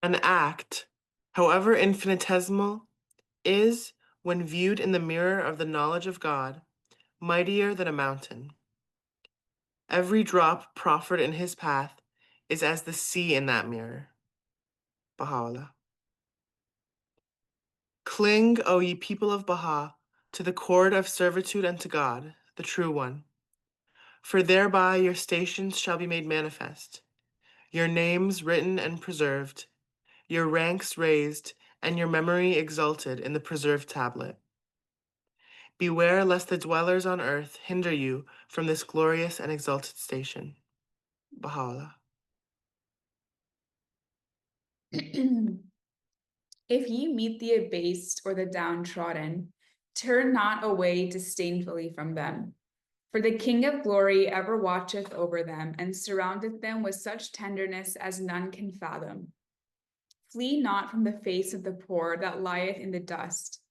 An act, however infinitesimal, is, when viewed in the mirror of the knowledge of God, mightier than a mountain. Every drop proffered in his path is as the sea in that mirror. Baha'u'llah. Cling, O ye people of Baha, to the cord of servitude unto God, the true one. For thereby your stations shall be made manifest, your names written and preserved, your ranks raised, and your memory exalted in the preserved tablet. Beware lest the dwellers on earth hinder you from this glorious and exalted station. Baha'u'llah. If ye meet the abased or the downtrodden, turn not away disdainfully from them. For the King of glory ever watcheth over them, and surroundeth them with such tenderness as none can fathom. Flee not from the face of the poor that lieth in the dust.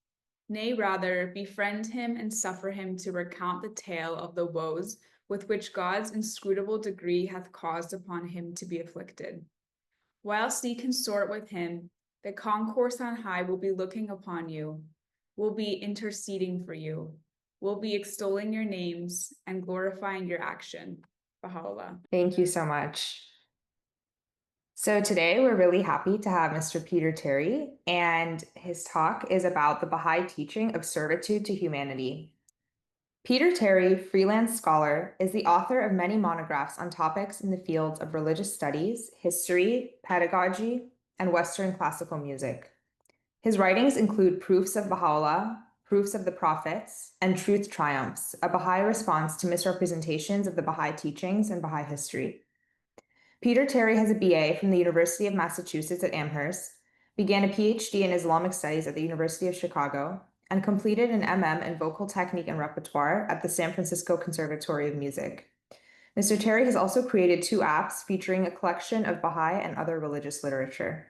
Nay, rather, befriend him and suffer him to recount the tale of the woes with which God's inscrutable degree hath caused upon him to be afflicted. Whilst ye consort with him, the concourse on high will be looking upon you, will be interceding for you, will be extolling your names and glorifying your action. Baha'u'llah. Thank you so much. So today we're really happy to have Mr. Peter Terry, and his talk is about the Baha'i teaching of servitude to humanity. Peter Terry, freelance scholar, is the author of many monographs on topics in the fields of religious studies, history, pedagogy, and Western classical music. His writings include Proofs of Baha'u'llah, Proofs of the Prophets, and Truth Triumphs, a Baha'i response to misrepresentations of the Baha'i teachings and Baha'i history. Peter Terry has a BA from the University of Massachusetts at Amherst, began a Ph.D. in Islamic Studies at the University of Chicago, and completed an MM in Vocal Technique and Repertoire at the San Francisco Conservatory of Music. Mr. Terry has also created 2 apps featuring a collection of Baha'i and other religious literature.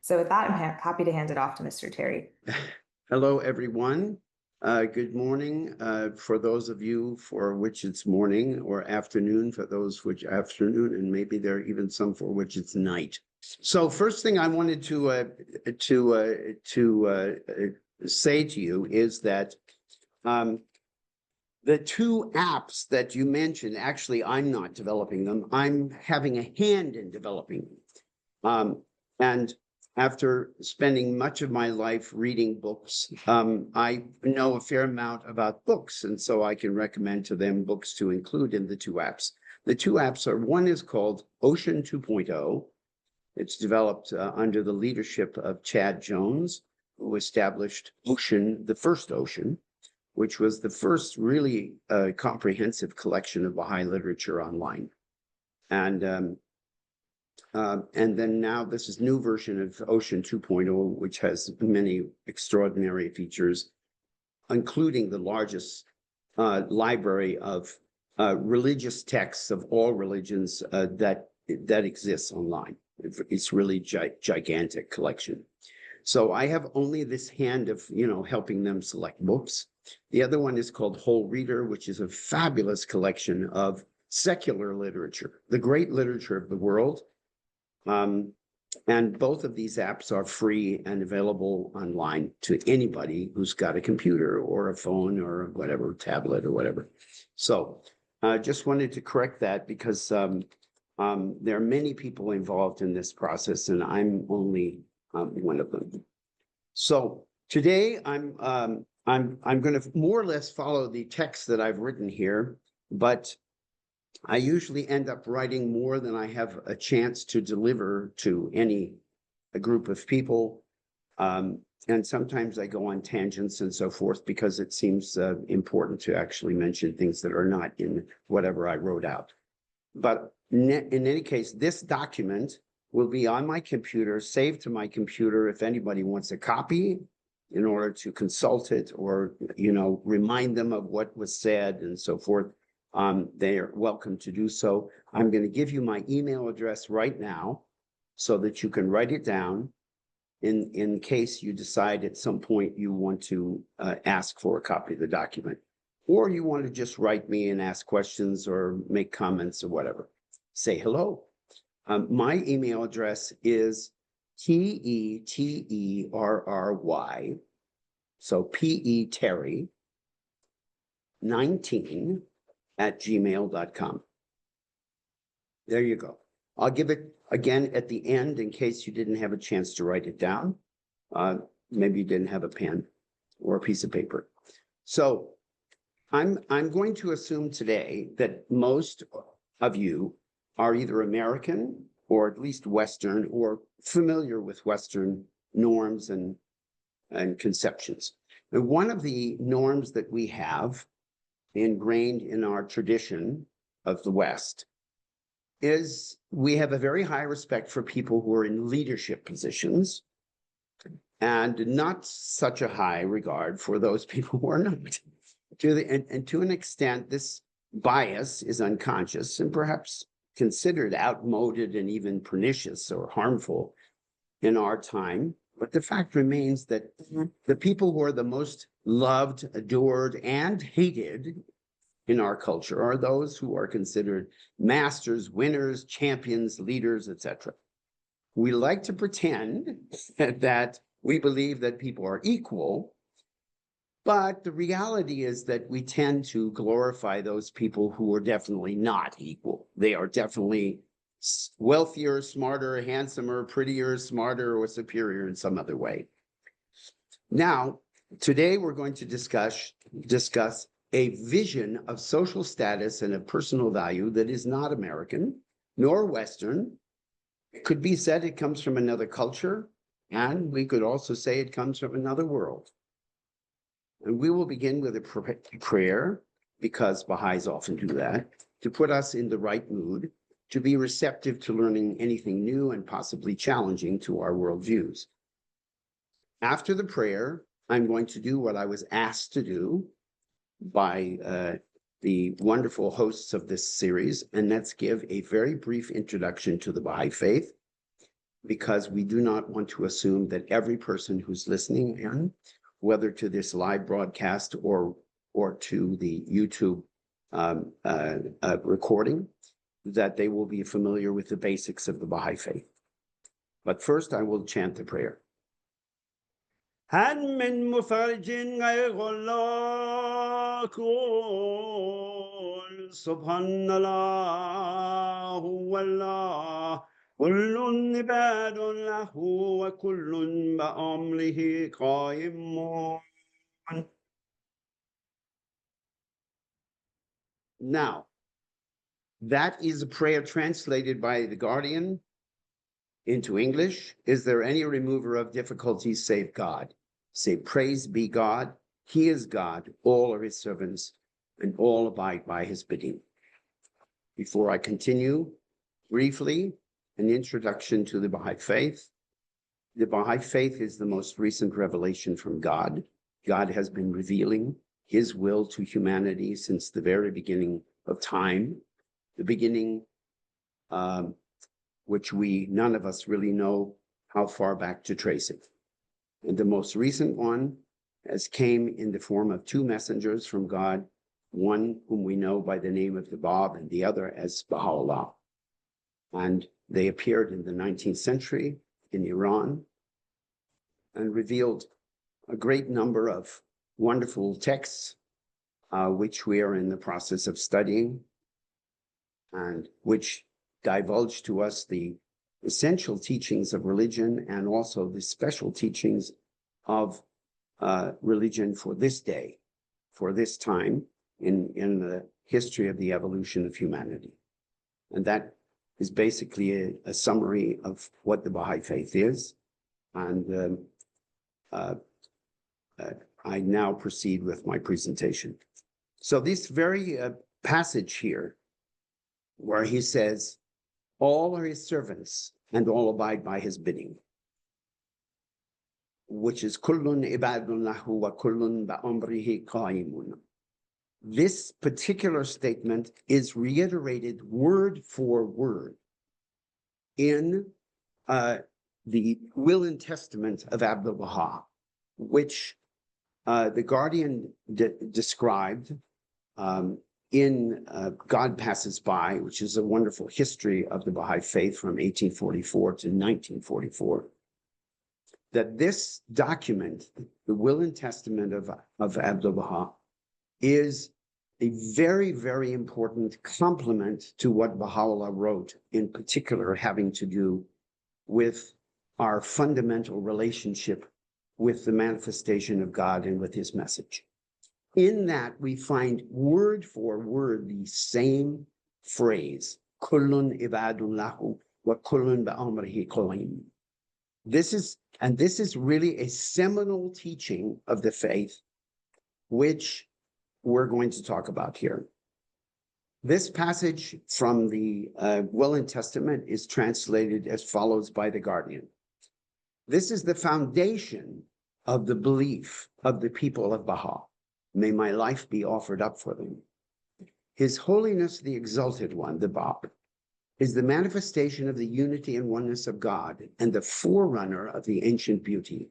So with that, I'm happy to hand it off to Mr. Terry. Hello, everyone. Good morning for those of you for which it's morning, or afternoon for those which afternoon, and maybe there are even some for which it's night. So first thing I wanted to say to you is that the 2 apps that you mentioned, actually, I'm not developing them. I'm having a hand in developing them. And after spending much of my life reading books, I know a fair amount about books, and so I can recommend to them books to include in the 2 apps. The 2 apps are, one is called Ocean 2.0. It's developed under the leadership of Chad Jones, who established Ocean, the first Ocean, which was the first really comprehensive collection of Baha'i literature online. And then now this is new version of Ocean 2.0, which has many extraordinary features, including the largest library of religious texts of all religions that exists online. It's really gigantic collection. So I have only this hand of, helping them select books. The other one is called Whole Reader, which is a fabulous collection of secular literature, the great literature of the world. And both of these apps are free and available online to anybody who's got a computer or a phone or whatever, tablet or whatever. So I just wanted to correct that because there are many people involved in this process, and I'm only one of them. So today I'm going to more or less follow the text that I've written here, but I usually end up writing more than I have a chance to deliver to a group of people. And sometimes I go on tangents and so forth because it seems important to actually mention things that are not in whatever I wrote out. But in any case, this document will be on my computer, saved to my computer if anybody wants a copy in order to consult it or, remind them of what was said and so forth. They are welcome to do so. I'm going to give you my email address right now so that you can write it down in case you decide at some point you want to ask for a copy of the document, or you want to just write me and ask questions or make comments or whatever. Say hello. My email address is Terry. So P.E. Terry 19 at gmail.com. There you go. I'll give it again at the end in case you didn't have a chance to write it down. Maybe you didn't have a pen or a piece of paper. So I'm going to assume today that most of you are either American or at least Western or familiar with Western norms and conceptions. And one of the norms that we have ingrained in our tradition of the West is we have a very high respect for people who are in leadership positions and not such a high regard for those people who are not. And to an extent, this bias is unconscious and perhaps considered outmoded and even pernicious or harmful in our time. But the fact remains that the people who are the most loved, adored, and hated in our culture are those who are considered masters, winners, champions, leaders, etc. We like to pretend that we believe that people are equal, but the reality is that we tend to glorify those people who are definitely not equal. They are definitely wealthier, smarter, handsomer, prettier, smarter, or superior in some other way. Now, today we're going to discuss a vision of social status and of personal value that is not American nor Western. It could be said it comes from another culture, and we could also say it comes from another world. And we will begin with a prayer, because Baha'is often do that, to put us in the right mood, to be receptive to learning anything new and possibly challenging to our worldviews. After the prayer, I'm going to do what I was asked to do by the wonderful hosts of this series, and that's give a very brief introduction to the Baha'i Faith, because we do not want to assume that every person who's listening in, whether to this live broadcast or to the YouTube recording, that they will be familiar with the basics of the Baha'i Faith. But first, I will chant the prayer. هل من مفرج غير الله قل سبحان الله هو الله كل عباد له وكل بأمره قائمون. Now, that is a prayer translated by the Guardian into English. Is there any remover of difficulties save God? Say, praise be God. He is God. All are his servants, and all abide by his bidding. Before I continue, briefly, an introduction to the Baha'i Faith. The Baha'i Faith is the most recent revelation from God. God has been revealing his will to humanity since the very beginning of time, the beginning which none of us really know how far back to trace it. And the most recent one came in the form of two messengers from God, one whom we know by the name of the Bab and the other as Baha'u'llah. And they appeared in the 19th century in Iran and revealed a great number of wonderful texts, which we are in the process of studying, and which divulge to us the essential teachings of religion and also the special teachings of religion for this day, for this time in the history of the evolution of humanity. And that is basically a summary of what the Baha'i Faith is. And I now proceed with my presentation. So this very passage here, where he says, all are his servants and all abide by his bidding, which is kullun ibadun lahu wa kullun ba'amrihi qa'imun. This particular statement is reiterated word for word in the Will and Testament of Abdul Baha, which the Guardian described in God Passes By, which is a wonderful history of the Baha'i Faith from 1844 to 1944. that this document, the Will and Testament of Abdu'l-Baha, is a very, very important complement to what Baha'u'llah wrote, in particular having to do with our fundamental relationship with the manifestation of God and with his message. In that, we find word for word the same phrase, kullun ibadun lahu wa kullun ba'amrihi qaim. This is really a seminal teaching of the faith, which we're going to talk about here. This passage from the Will and Testament is translated as follows by The Guardian. This is the foundation of the belief of the people of Baha. May my life be offered up for them. His Holiness the Exalted One, the Bab, is the manifestation of the unity and oneness of God and the forerunner of the ancient beauty.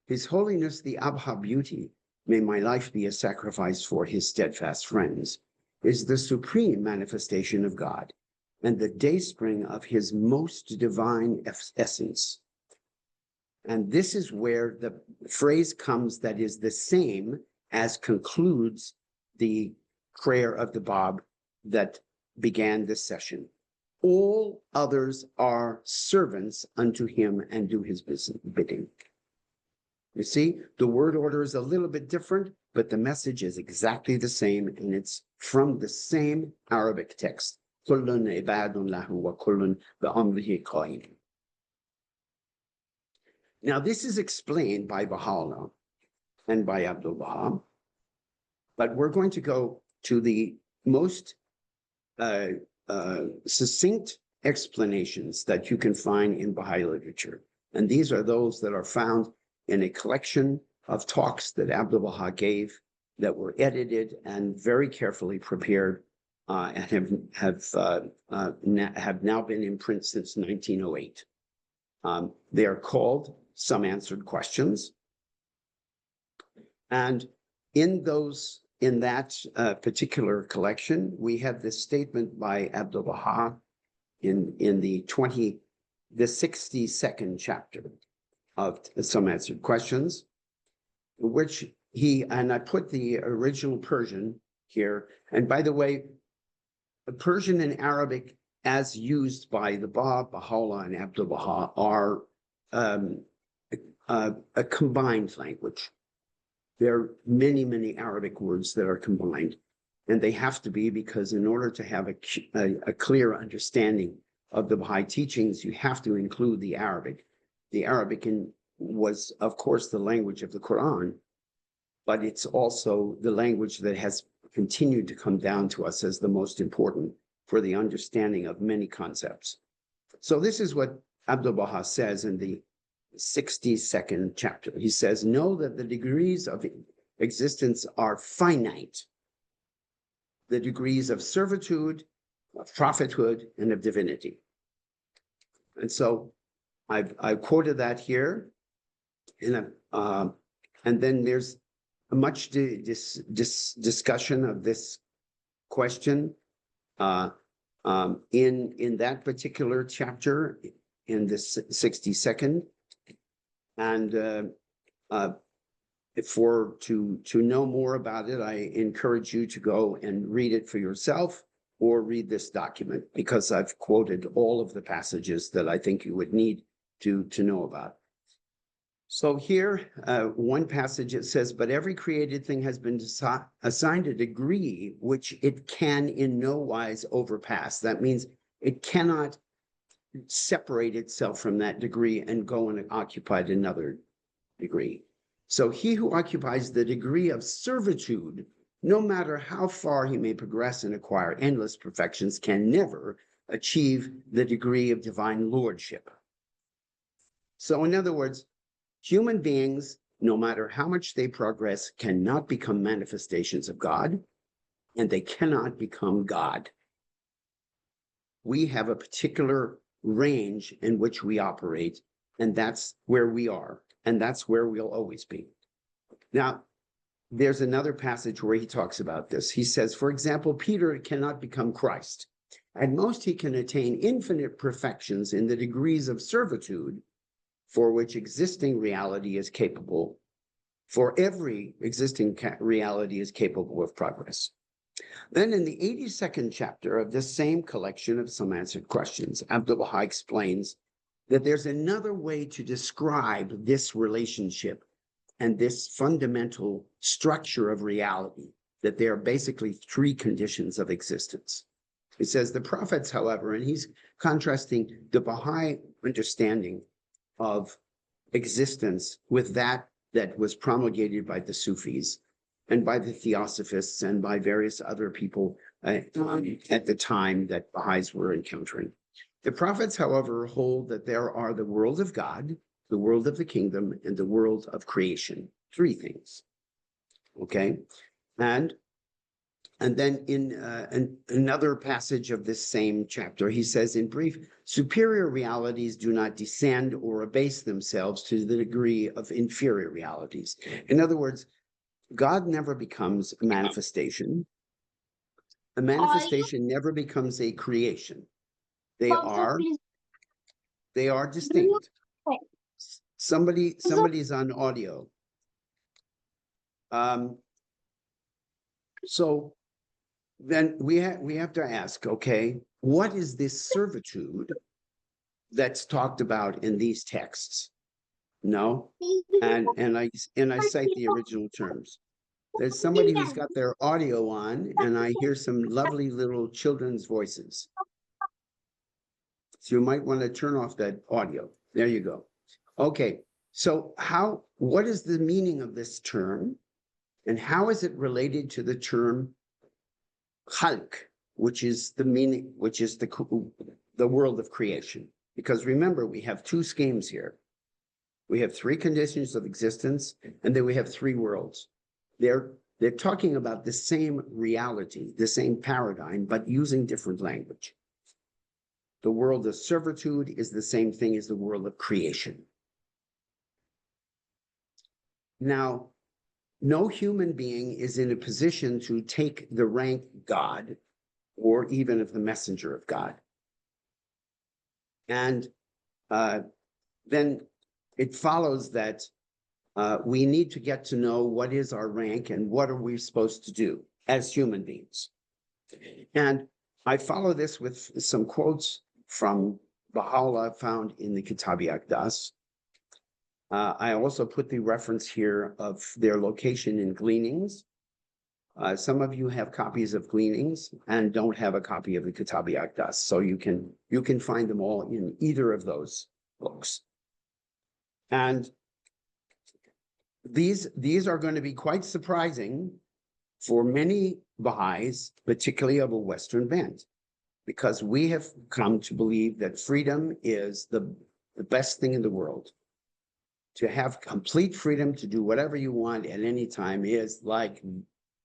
His Holiness the Abha Beauty, may my life be a sacrifice for his steadfast friends, is the supreme manifestation of God and the dayspring of his most divine essence. And this is where the phrase comes that is the same as concludes the prayer of the Bab that began this session. All others are servants unto him and do his bidding. You see, the word order is a little bit different, but the message is exactly the same, and it's from the same Arabic text. Kullun ibadun lahu wa kullun ba'amrihi qaim. Now, this is explained by Baha'u'llah and by Abdu'l-Baha, but we're going to go to the most succinct explanations that you can find in Baha'i literature. And these are those that are found in a collection of talks that Abdu'l-Baha gave that were edited and very carefully prepared and have now been in print since 1908. They are called Some Answered Questions. And in that particular collection, we have this statement by Abdu'l-Baha in the 62nd chapter of Some Answered Questions, which and I put the original Persian here. And by the way, Persian and Arabic as used by the Bab, Baha'u'llah, and Abdu'l-Baha are a combined language. There are many, many Arabic words that are combined, and they have to be because in order to have a clear understanding of the Baha'i teachings, you have to include the Arabic. The Arabic was, of course, the language of the Quran, but it's also the language that has continued to come down to us as the most important for the understanding of many concepts. So this is what Abdu'l-Baha says in the 62nd chapter. He says, know that the degrees of existence are finite. The degrees of servitude, of prophethood, and of divinity. And so I've quoted that here. And then there's a much discussion of this question in that particular chapter in the 62nd. And to know more about it, I encourage you to go and read it for yourself or read this document, because I've quoted all of the passages that I think you would need to know about. So here, one passage, it says, but every created thing has been assigned a degree which it can in no wise overpass. That means it cannot separate itself from that degree and go and occupy another degree. So he who occupies the degree of servitude, no matter how far he may progress and acquire endless perfections, can never achieve the degree of divine lordship. So in other words, human beings, no matter how much they progress, cannot become manifestations of God, and they cannot become God. We have a particular range in which we operate, and that's where we are, and that's where we'll always be. Now, there's another passage where he talks about this. He says, for example, Peter cannot become Christ. At most, he can attain infinite perfections in the degrees of servitude, for which existing reality is capable, for every existing reality is capable of progress. Then in the 82nd chapter of this same collection of some answered questions, Abdu'l-Baha explains that there's another way to describe this relationship and this fundamental structure of reality, that there are basically three conditions of existence. It says the prophets, however, and he's contrasting the Baha'i understanding of existence with that was promulgated by the Sufis and by the Theosophists and by various other people at the time that Baha'is were encountering. The prophets, however, hold that there are the world of God, the world of the kingdom, and the world of creation. Three things. Okay? And then in another passage of this same chapter, he says, in brief, superior realities do not descend or abase themselves to the degree of inferior realities. In other words, God never becomes a manifestation. A manifestation never becomes a creation. They are distinct. Somebody's on audio. So then we have to ask, okay, what is this servitude that's talked about in these texts? No, and I cite the original terms. There's somebody who's got their audio on, and I hear some lovely little children's voices. So you might want to turn off that audio. There you go. Okay, so what is the meaning of this term, and how is it related to the term khalq, which is the meaning, which is the world of creation? Because remember, we have two schemes here. We have three conditions of existence, and then we have three worlds. They're talking about the same reality, the same paradigm, but using different language. The world of servitude is the same thing as the world of creation. Now, no human being is in a position to take the rank God or even of the messenger of God. And then it follows that we need to get to know what is our rank and what are we supposed to do as human beings. And I follow this with some quotes from Baha'u'llah found in the Kitab-i Aqdas. I also put the reference here of their location in Gleanings. Some of you have copies of Gleanings and don't have a copy of the Kitab-i Aqdas, so you can find them all in either of those books. And these are going to be quite surprising for many Baha'is, particularly of a Western bent, because we have come to believe that freedom is the best thing in the world. To have complete freedom to do whatever you want at any time is like,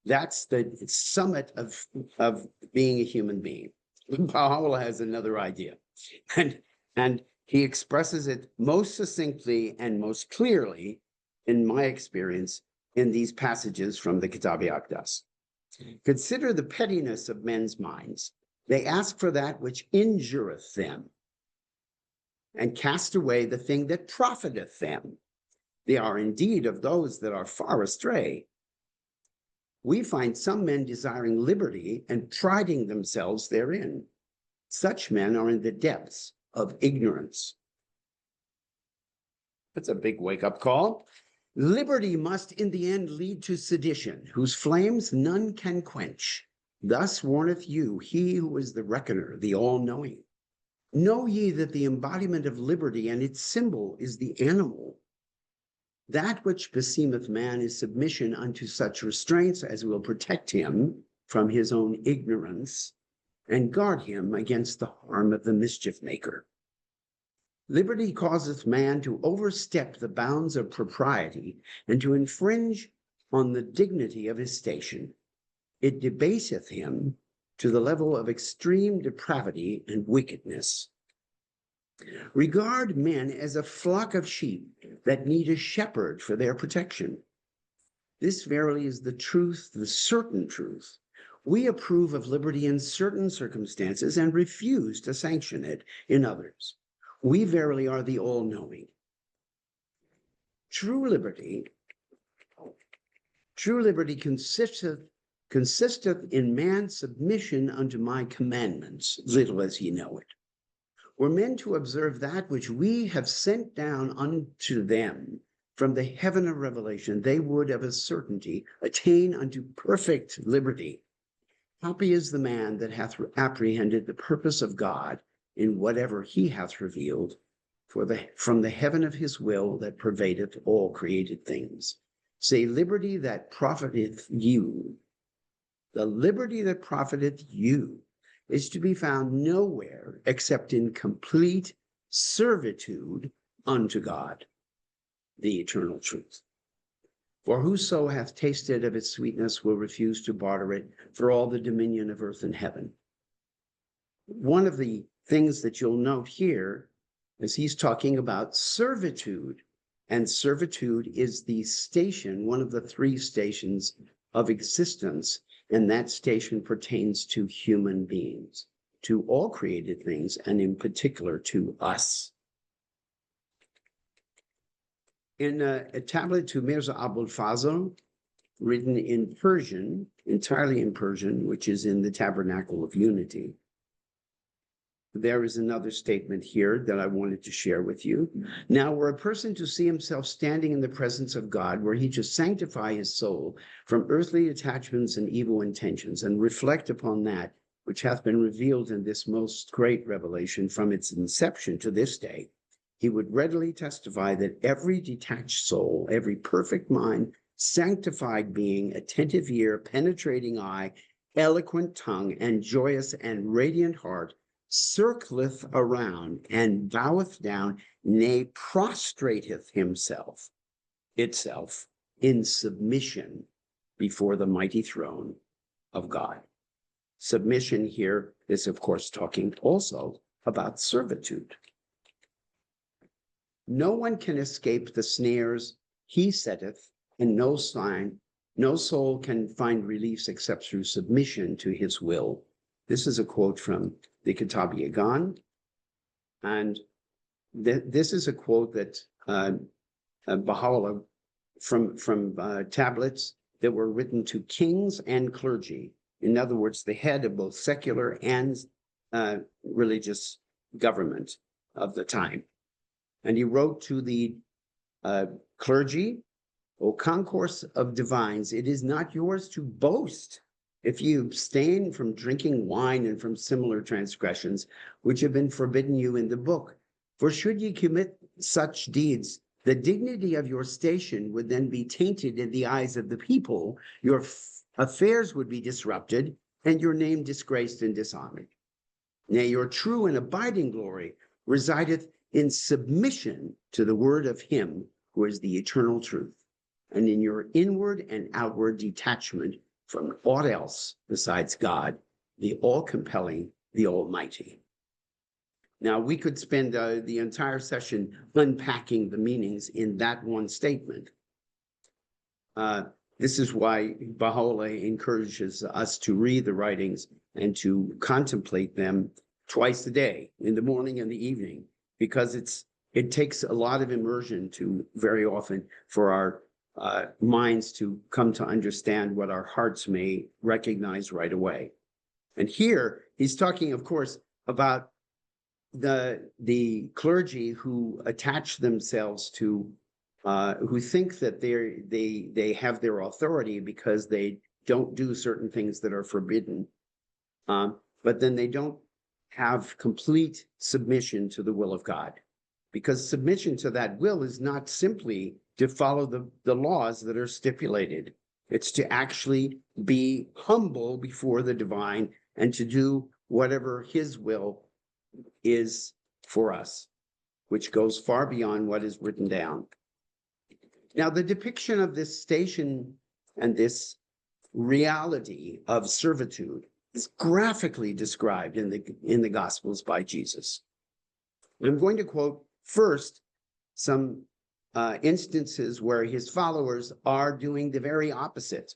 that's the summit of being a human being. Baha'u'llah has another idea. And he expresses it most succinctly and most clearly, in my experience, in these passages from the Kitab-i Aqdas. Consider the pettiness of men's minds. They ask for that which injureth them, and cast away the thing that profiteth them. They are indeed of those that are far astray. We find some men desiring liberty and priding themselves therein. Such men are in the depths of ignorance. That's a big wake-up call. Liberty must in the end lead to sedition, whose flames none can quench. Thus warneth you he who is the reckoner, the all-knowing. Know ye that the embodiment of liberty and its symbol is the animal. That which beseemeth man is submission unto such restraints as will protect him from his own ignorance and guard him against the harm of the mischief maker. Liberty causeth man to overstep the bounds of propriety and to infringe on the dignity of his station. It debaseth him to the level of extreme depravity and wickedness. Regard men as a flock of sheep that need a shepherd for their protection. This verily is the truth, the certain truth. We approve of liberty in certain circumstances and refuse to sanction it in others. We verily are the all-knowing. True liberty consisteth in man's submission unto my commandments, little as ye know it. Were men to observe that which we have sent down unto them from the heaven of revelation, they would of a certainty attain unto perfect liberty. Happy is the man that hath apprehended the purpose of God in whatever he hath revealed, from the heaven of his will that pervadeth all created things. Say, liberty that profiteth you. The liberty that profiteth you is to be found nowhere except in complete servitude unto God, the eternal truth. For whoso hath tasted of its sweetness will refuse to barter it for all the dominion of earth and heaven. One of the things that you'll note here is he's talking about servitude, and servitude is the station, one of the three stations of existence, and that station pertains to human beings, to all created things, and in particular to us. In a tablet to Mirza Abul Fazl, written in Persian, entirely in Persian, which is in the Tabernacle of Unity, there is another statement here that I wanted to share with you. Now, were a person to see himself standing in the presence of God, were he to sanctify his soul from earthly attachments and evil intentions, and reflect upon that which hath been revealed in this most great revelation from its inception to this day, he would readily testify that every detached soul, every perfect mind, sanctified being, attentive ear, penetrating eye, eloquent tongue, and joyous and radiant heart circleth around and boweth down, nay, prostrateth himself, itself, in submission before the mighty throne of God. Submission here is, of course, talking also about servitude. No one can escape the snares he setteth, and no soul can find relief except through submission to his will. This is a quote from the Kitab-i-Agan, and this is a quote that Baha'u'llah from tablets that were written to kings and clergy. In other words, the head of both secular and religious government of the time. And he wrote to the clergy, O concourse of divines, it is not yours to boast if you abstain from drinking wine and from similar transgressions, which have been forbidden you in the book. For should ye commit such deeds, the dignity of your station would then be tainted in the eyes of the people, your affairs would be disrupted, and your name disgraced and dishonored. Nay, your true and abiding glory resideth in submission to the word of him who is the eternal truth, and in your inward and outward detachment from aught else besides God, the all-compelling, the Almighty. Now, we could spend the entire session unpacking the meanings in that one statement. This is why Baha'u'llah encourages us to read the writings and to contemplate them twice a day, in the morning and the evening, because it takes a lot of immersion to very often for our minds to come to understand what our hearts may recognize right away. And here he's talking, of course, about the clergy who attach themselves to, who think that they have their authority because they don't do certain things that are forbidden, but then they don't have complete submission to the will of God. Because submission to that will is not simply to follow the laws that are stipulated. It's to actually be humble before the divine and to do whatever his will is for us, which goes far beyond what is written down. Now, the depiction of this station and this reality of servitude is graphically described in the Gospels by Jesus. I'm going to quote first some instances where his followers are doing the very opposite.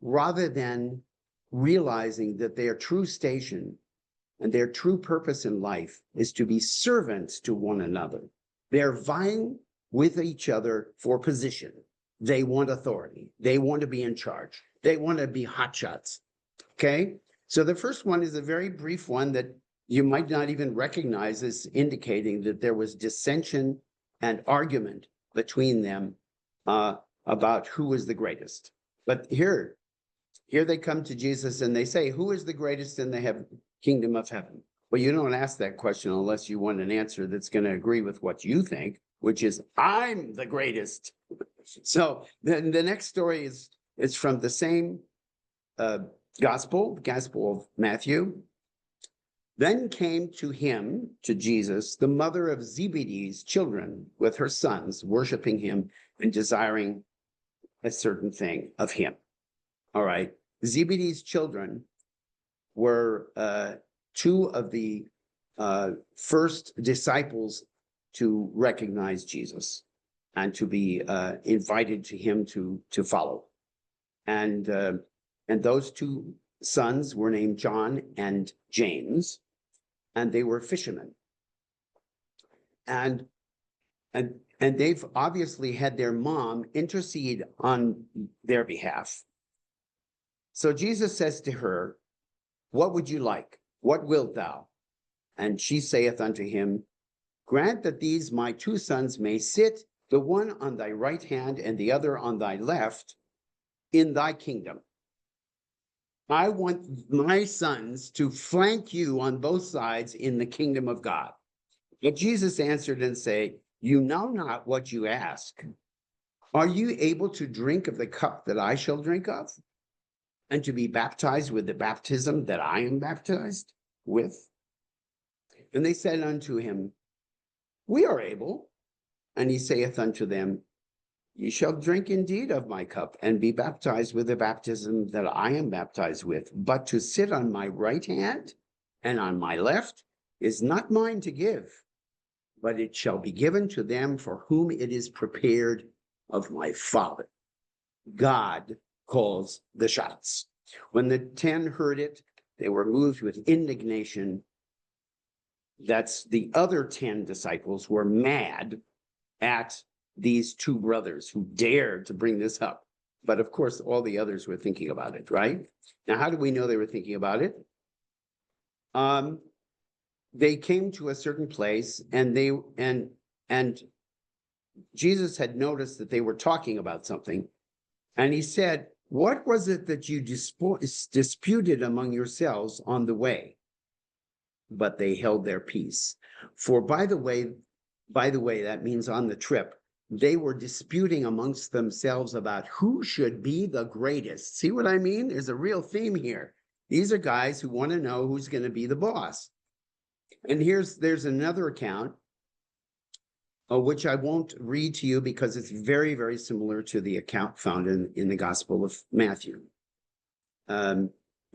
Rather than realizing that their true station and their true purpose in life is to be servants to one another, they're vying with each other for position. They want authority. They want to be in charge. They want to be hotshots. Okay? So the first one is a very brief one that you might not even recognize as indicating that there was dissension and argument between them about who was the greatest. But here they come to Jesus and they say, who is the greatest in the kingdom of heaven? Well, you don't ask that question unless you want an answer that's going to agree with what you think, which is, I'm the greatest. So then the next story is from the same Gospel of Matthew. Then came to him, to Jesus, the mother of Zebedee's children with her sons, worshiping him and desiring a certain thing of him. All right. Zebedee's children were two of the first disciples to recognize Jesus and to be invited to him to follow. And those two sons were named John and James, and they were fishermen. And they've obviously had their mom intercede on their behalf. So Jesus says to her, what would you like? What wilt thou? And she saith unto him, grant that these my two sons may sit, the one on thy right hand and the other on thy left, in thy kingdom. I want my sons to flank you on both sides in the kingdom of God. But Jesus answered and said, you know not what you ask. Are you able to drink of the cup that I shall drink of? And to be baptized with the baptism that I am baptized with? And they said unto him, we are able. And he saith unto them, ye shall drink indeed of my cup, and be baptized with the baptism that I am baptized with. But to sit on my right hand and on my left is not mine to give, but it shall be given to them for whom it is prepared of my Father. God calls the shots. When the 10 heard it, they were moved with indignation. That's the other 10 disciples were mad at these two brothers who dared to bring this up. But of course, all the others were thinking about it, right? Now, how do we know they were thinking about it? They came to a certain place and Jesus had noticed that they were talking about something. And he said, what was it that you disputed among yourselves on the way? But they held their peace. For by the way, that means on the trip, they were disputing amongst themselves about who should be the greatest. See what I mean? There's a real theme here. These are guys who want to know who's going to be the boss. And there's another account, which I won't read to you because it's very, very similar to the account found in the Gospel of Matthew,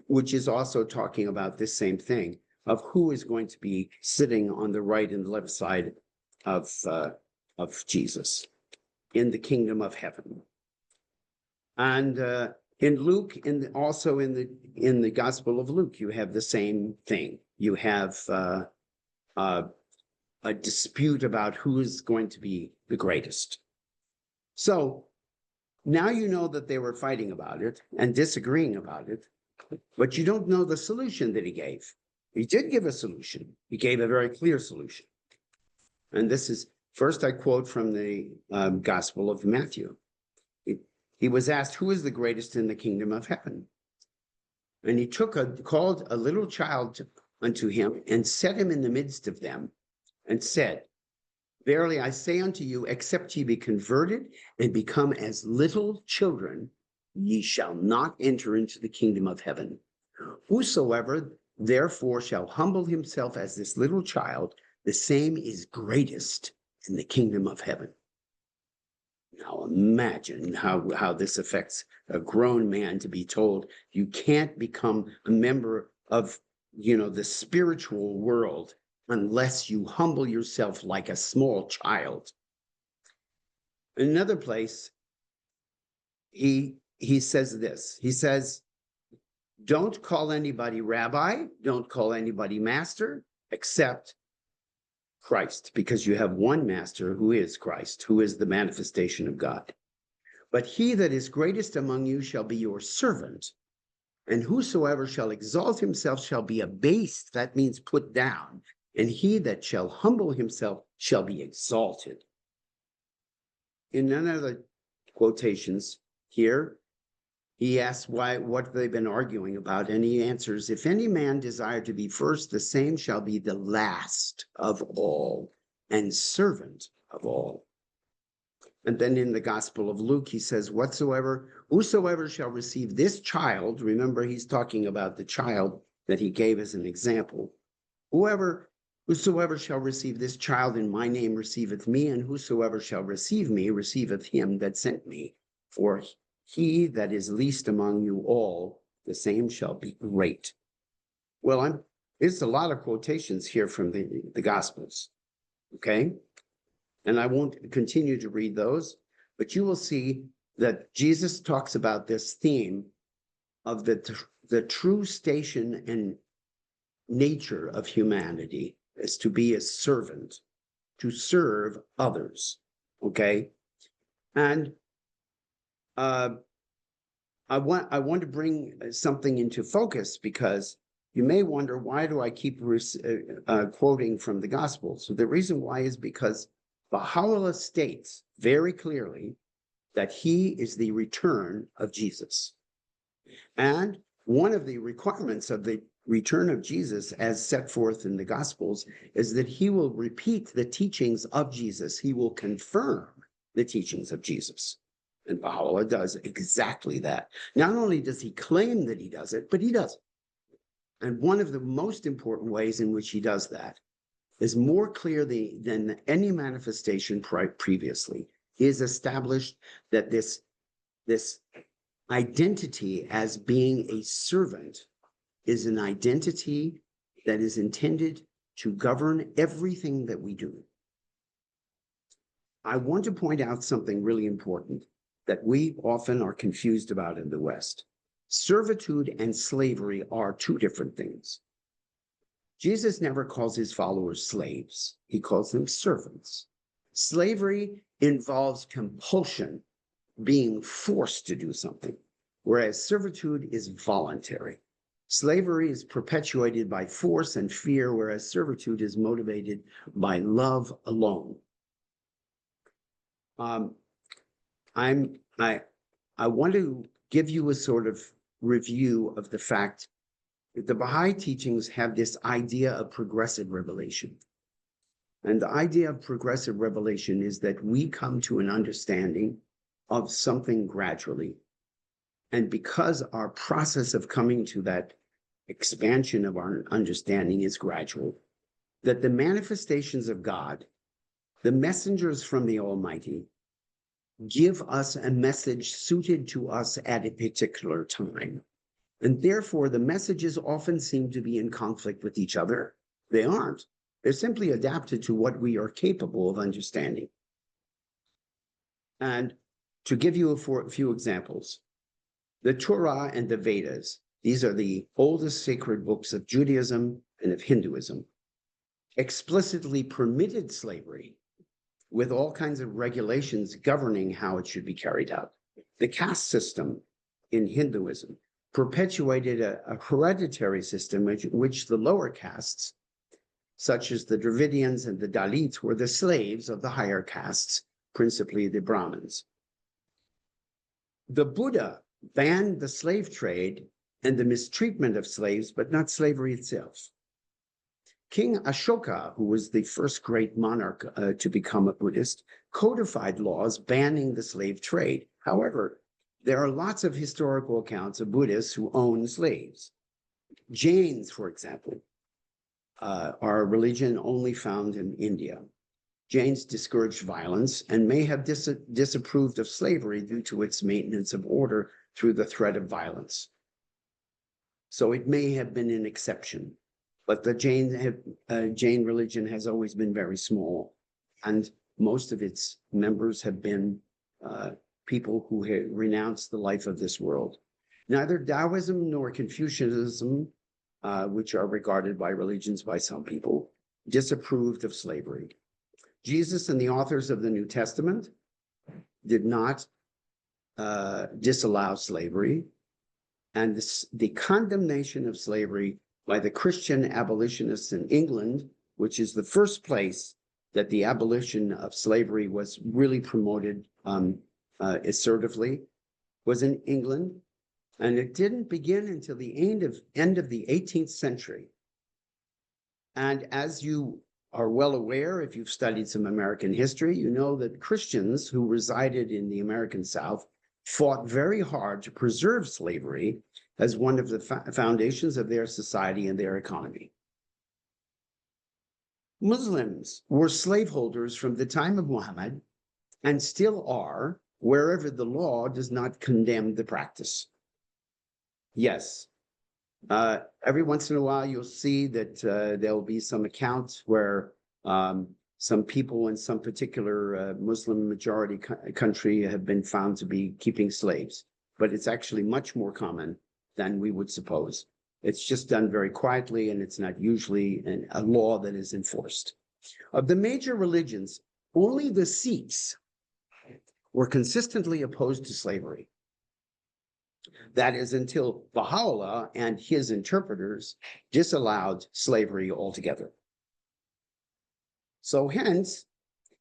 which is also talking about this same thing of who is going to be sitting on the right and left side of Jesus in the kingdom of heaven. And in Luke, also in the Gospel of Luke, you have the same thing. You have a dispute about who is going to be the greatest. So now you know that they were fighting about it and disagreeing about it, but you don't know the solution that he gave. He did give a solution. He gave a very clear solution. And this is, first I quote from the Gospel of Matthew. He was asked, who is the greatest in the kingdom of heaven? And he called a little child unto him and set him in the midst of them and said, verily I say unto you, except ye be converted and become as little children, ye shall not enter into the kingdom of heaven. Whosoever therefore shall humble himself as this little child, the same is greatest in the kingdom of heaven. Now imagine how this affects a grown man to be told you can't become a member of, the spiritual world unless you humble yourself like a small child. In another place, he says this. He says, don't call anybody rabbi, don't call anybody master, except Christ, because you have one master who is Christ, who is the manifestation of God. But he that is greatest among you shall be your servant, and whosoever shall exalt himself shall be abased. That means put down. And he that shall humble himself shall be exalted. In none of the quotations here, he asks what they've been arguing about, and he answers, if any man desire to be first, the same shall be the last of all and servant of all. And then in the Gospel of Luke, he says, whosoever shall receive this child, remember he's talking about the child that he gave as an example, whosoever shall receive this child in my name receiveth me, and whosoever shall receive me receiveth him that sent me. For he that is least among you all, the same shall be great. Well, there's a lot of quotations here from the Gospels, okay? And I won't continue to read those, but you will see that Jesus talks about this theme of the true station and nature of humanity is to be a servant, to serve others, okay? And I want to bring something into focus, because you may wonder, why do I keep quoting from the Gospels? So the reason why is because Baha'u'llah states very clearly that he is the return of Jesus. And one of the requirements of the return of Jesus, as set forth in the Gospels, is that he will repeat the teachings of Jesus. He will confirm the teachings of Jesus. And Baha'u'llah does exactly that. Not only does he claim that he does it, but he does it. And one of the most important ways in which he does that is more clear than any manifestation previously. He has established that this identity as being a servant is an identity that is intended to govern everything that we do. I want to point out something really important that we often are confused about in the West. Servitude and slavery are two different things. Jesus never calls his followers slaves. He calls them servants. Slavery involves compulsion, being forced to do something, whereas servitude is voluntary. Slavery is perpetuated by force and fear, whereas servitude is motivated by love alone. I want to give you a sort of review of the fact that the Baha'i teachings have this idea of progressive revelation. And the idea of progressive revelation is that we come to an understanding of something gradually. And because our process of coming to that expansion of our understanding is gradual, that the manifestations of God, the messengers from the Almighty, give us a message suited to us at a particular time. And therefore, the messages often seem to be in conflict with each other. They aren't. They're simply adapted to what we are capable of understanding. And to give you a few examples, the Torah and the Vedas, these are the oldest sacred books of Judaism and of Hinduism, explicitly permitted slavery with all kinds of regulations governing how it should be carried out. The caste system in Hinduism perpetuated a hereditary system in which the lower castes, such as the Dravidians and the Dalits, were the slaves of the higher castes, principally the Brahmins. The Buddha banned the slave trade and the mistreatment of slaves, but not slavery itself. King Ashoka, who was the first great monarch to become a Buddhist, codified laws banning the slave trade. However, there are lots of historical accounts of Buddhists who own slaves. Jains, for example, are a religion only found in India. Jains discouraged violence and may have disapproved of slavery due to its maintenance of order through the threat of violence. So it may have been an exception, but the Jain religion has always been very small, and most of its members have been people who have renounced the life of this world. Neither Taoism nor Confucianism, which are regarded by religions by some people, disapproved of slavery. Jesus and the authors of the New Testament did not disallow slavery, and the condemnation of slavery by the Christian abolitionists in England, which is the first place that the abolition of slavery was really promoted assertively, was in England. And it didn't begin until the end of the 18th century. And as you are well aware, if you've studied some American history, you know that Christians who resided in the American South fought very hard to preserve slavery as one of the foundations of their society and their economy. Muslims were slaveholders from the time of Muhammad and still are, wherever the law does not condemn the practice. Yes, every once in a while you'll see that there'll be some accounts where some people in some particular Muslim majority country have been found to be keeping slaves, but it's actually much more common than we would suppose. It's just done very quietly, and it's not usually a law that is enforced. Of the major religions, only the Sikhs were consistently opposed to slavery. That is until Baha'u'llah and his interpreters disallowed slavery altogether. So hence,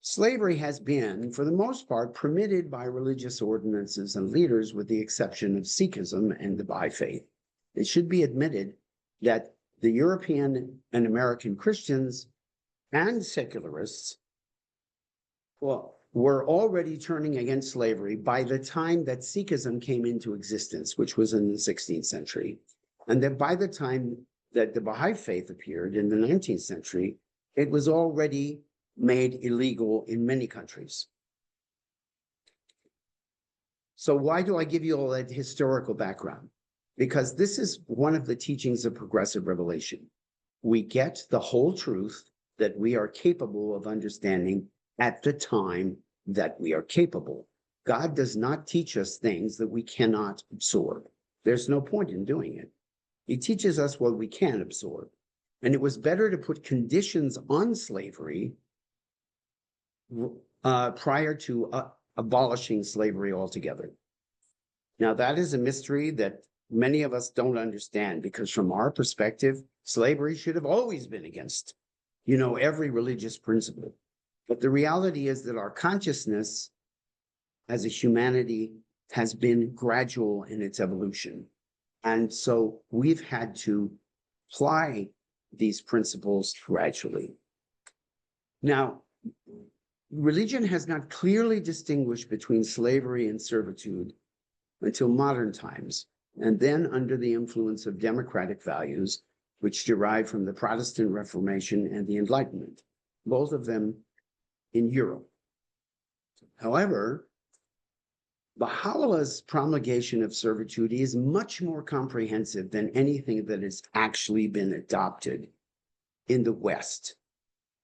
slavery has been, for the most part, permitted by religious ordinances and leaders, with the exception of Sikhism and the Baha'i Faith. It should be admitted that the European and American Christians and secularists, well, were already turning against slavery by the time that Sikhism came into existence, which was in the 16th century. And then by the time that the Baha'i Faith appeared in the 19th century, it was already made illegal in many countries. So why do I give you all that historical background? Because this is one of the teachings of progressive revelation. We get the whole truth that we are capable of understanding at the time that we are capable. God does not teach us things that we cannot absorb. There's no point in doing it. He teaches us what we can absorb. And it was better to put conditions on slavery prior to abolishing slavery altogether. Now, that is a mystery that many of us don't understand, because from our perspective, slavery should have always been against, every religious principle. But the reality is that our consciousness as a humanity has been gradual in its evolution. And so we've had to apply these principles gradually. Now, religion has not clearly distinguished between slavery and servitude until modern times, and then under the influence of democratic values, which derive from the Protestant Reformation and the Enlightenment, both of them in Europe. However, Baha'u'llah's promulgation of servitude is much more comprehensive than anything that has actually been adopted in the West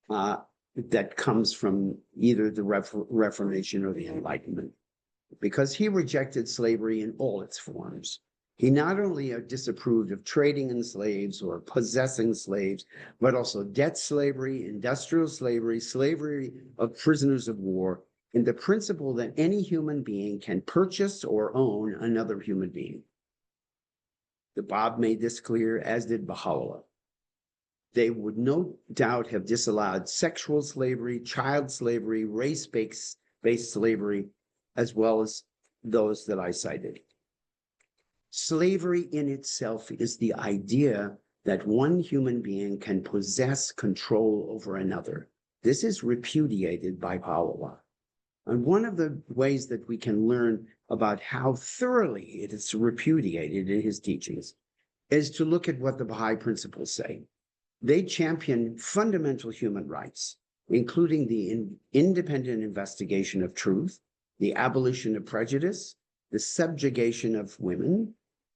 that comes from either the Reformation or the Enlightenment, because he rejected slavery in all its forms. He not only disapproved of trading in slaves or possessing slaves, but also debt slavery, industrial slavery, slavery of prisoners of war, and the principle that any human being can purchase or own another human being. The Bab made this clear, as did Baha'u'llah. They would no doubt have disallowed sexual slavery, child slavery, race-based slavery, as well as those that I cited. Slavery in itself is the idea that one human being can possess control over another. This is repudiated by Baha'u'llah. And one of the ways that we can learn about how thoroughly it is repudiated in his teachings is to look at what the Baha'i principles say. They champion fundamental human rights, including the independent investigation of truth, the abolition of prejudice, the subjugation of women,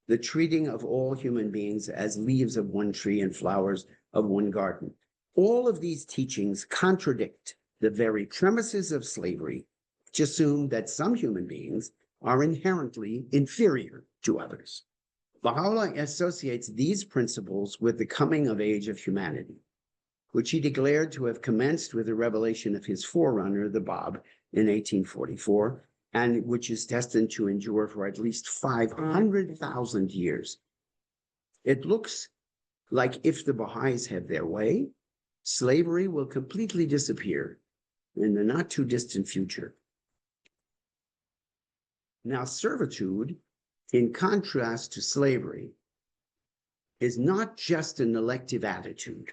the treating of all human beings as leaves of one tree and flowers of one garden. All of these teachings contradict the very premises of slavery, which assume that some human beings are inherently inferior to others. Baha'u'llah associates these principles with the coming of age of humanity. which he declared to have commenced with the revelation of his forerunner, the Bab, in 1844, and which is destined to endure for at least 500,000 years. It looks like if the Baha'is have their way, slavery will completely disappear in the not too distant future. Now, servitude, in contrast to slavery, is not just an elective attitude.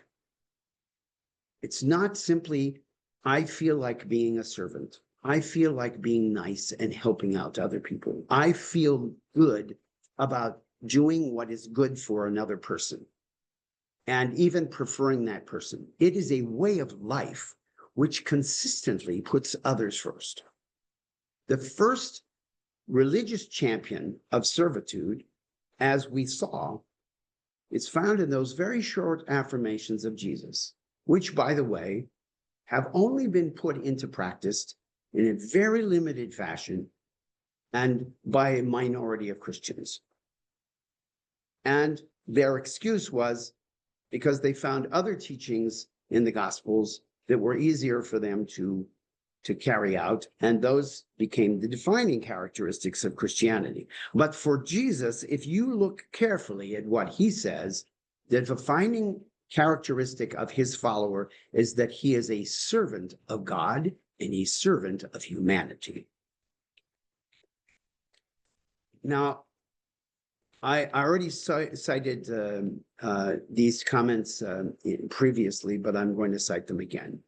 It's not simply, I feel like being a servant. I feel like being nice and helping out other people. I feel good about doing what is good for another person and even preferring that person. It is a way of life which consistently puts others first. The first religious champion of servitude, as we saw, is found in those very short affirmations of Jesus, which, by the way, have only been put into practice in a very limited fashion and by a minority of Christians. And their excuse was because they found other teachings in the Gospels that were easier for them to carry out, and those became the defining characteristics of Christianity. But for Jesus, if you look carefully at what he says, the defining characteristic of his follower is that he is a servant of God and a servant of humanity. Now, I already cited these comments previously, but I'm going to cite them again.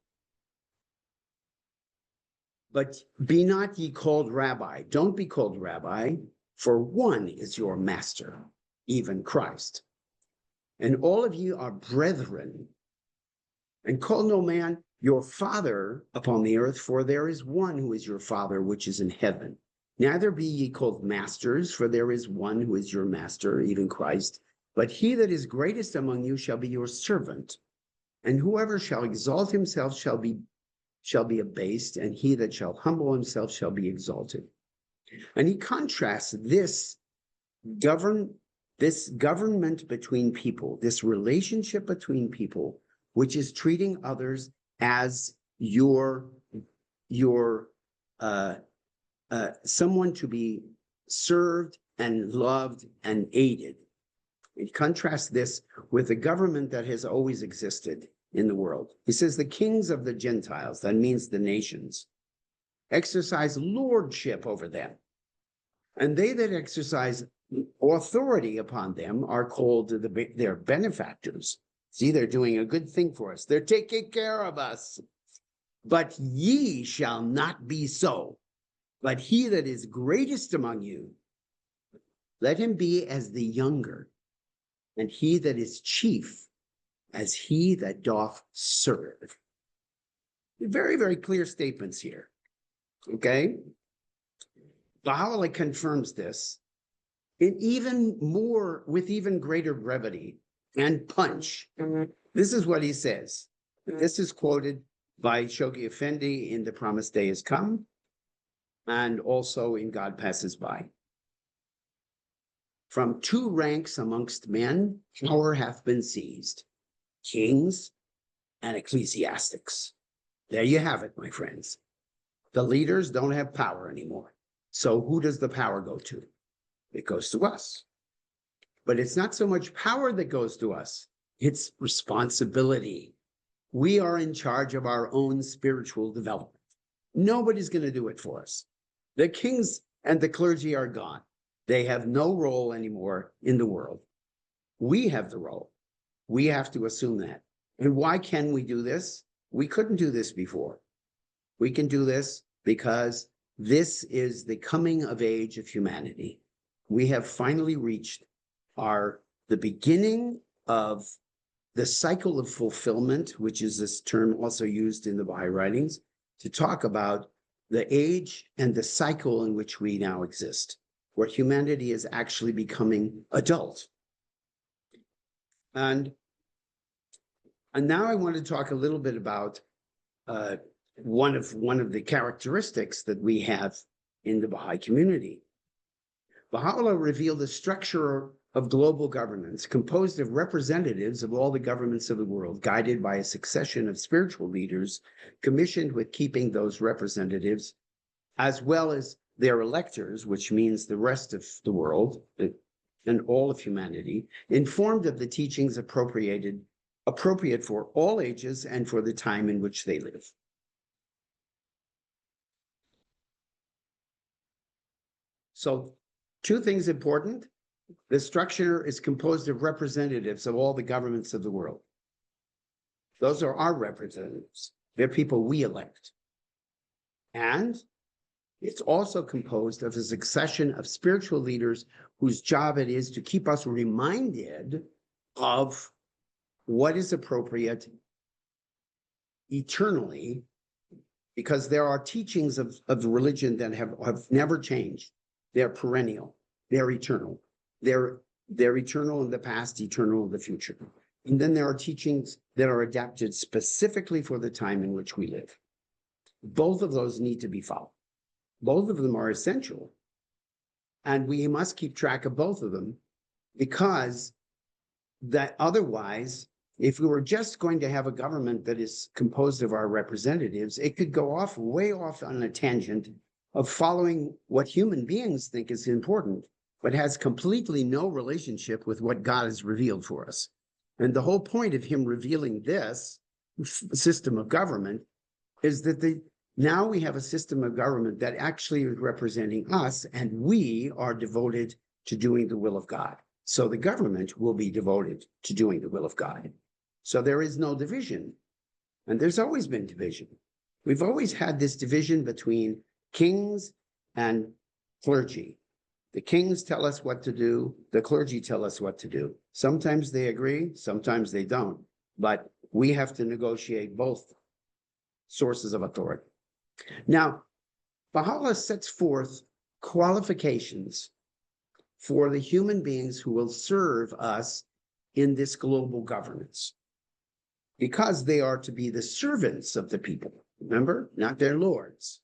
But be not ye called rabbi. Don't be called rabbi, for one is your master, even Christ. And all of you are brethren. And call no man your father upon the earth, for there is one who is your father, which is in heaven. Neither be ye called masters, for there is one who is your master, even Christ. But he that is greatest among you shall be your servant. And whoever shall exalt himself shall be abased, and he that shall humble himself shall be exalted. And he contrasts this government between people, this relationship between people, which is treating others as someone to be served and loved and aided. It contrasts this with the government that has always existed in the world. He says the kings of the Gentiles, that means the nations, exercise lordship over them. And they that exercise authority upon them are called their benefactors. See, they're doing a good thing for us. They're taking care of us. But ye shall not be so. But he that is greatest among you, let him be as the younger, and he that is chief as he that doth serve. Very, very clear statements here. Okay? Baha'u'llah confirms this with even greater brevity and punch. This is what he says. This is quoted by Shoghi Effendi in The Promised Day Has Come, and also in God Passes By. From two ranks amongst men, power hath been seized, kings and ecclesiastics. There you have it, my friends. The leaders don't have power anymore. So who does the power go to? It goes to us. But it's not so much power that goes to us, it's responsibility. We are in charge of our own spiritual development. Nobody's going to do it for us. The kings and the clergy are gone. They have no role anymore in the world. We have the role. We have to assume that. And why can we do this? We couldn't do this before. We can do this because this is the coming of age of humanity. We have finally reached the beginning of the cycle of fulfillment, which is this term also used in the Baha'i writings, to talk about the age and the cycle in which we now exist, where humanity is actually becoming adult. And now I want to talk a little bit about one of the characteristics that we have in the Baha'i community. Baha'u'llah revealed the structure of global governments, composed of representatives of all the governments of the world, guided by a succession of spiritual leaders, commissioned with keeping those representatives, as well as their electors, which means the rest of the world and all of humanity, informed of the teachings appropriate for all ages and for the time in which they live. So, two things important. The structure is composed of representatives of all the governments of the world. Those are our representatives. They're people we elect. And it's also composed of a succession of spiritual leaders whose job it is to keep us reminded of what is appropriate eternally, because there are teachings of the religion that have never changed. They're perennial. They're eternal. They're eternal in the past, eternal in the future. And then there are teachings that are adapted specifically for the time in which we live. Both of those need to be followed. Both of them are essential. And we must keep track of both of them, because that otherwise, if we were just going to have a government that is composed of our representatives, it could go off way off on a tangent of following what human beings think is important, but has completely no relationship with what God has revealed for us. And the whole point of him revealing this system of government is that now we have a system of government that actually is representing us, and we are devoted to doing the will of God. So the government will be devoted to doing the will of God. So there is no division. And there's always been division. We've always had this division between kings and clergy. The kings tell us what to do. The clergy tell us what to do. Sometimes they agree, sometimes they don't. But we have to negotiate both sources of authority. Now, Baha'u'llah sets forth qualifications for the human beings who will serve us in this global governance, because they are to be the servants of the people, remember, not their lords.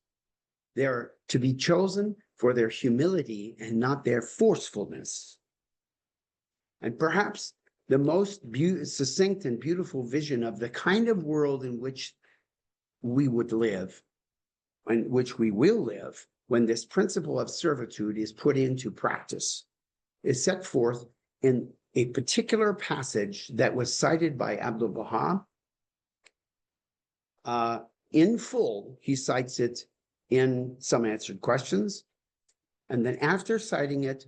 They're to be chosen for their humility and not their forcefulness. And perhaps the most succinct and beautiful vision of the kind of world in which we would live, in which we will live, when this principle of servitude is put into practice, is set forth in a particular passage that was cited by Abdu'l-Baha. In full, he cites it in Some Answered Questions. And then after citing it,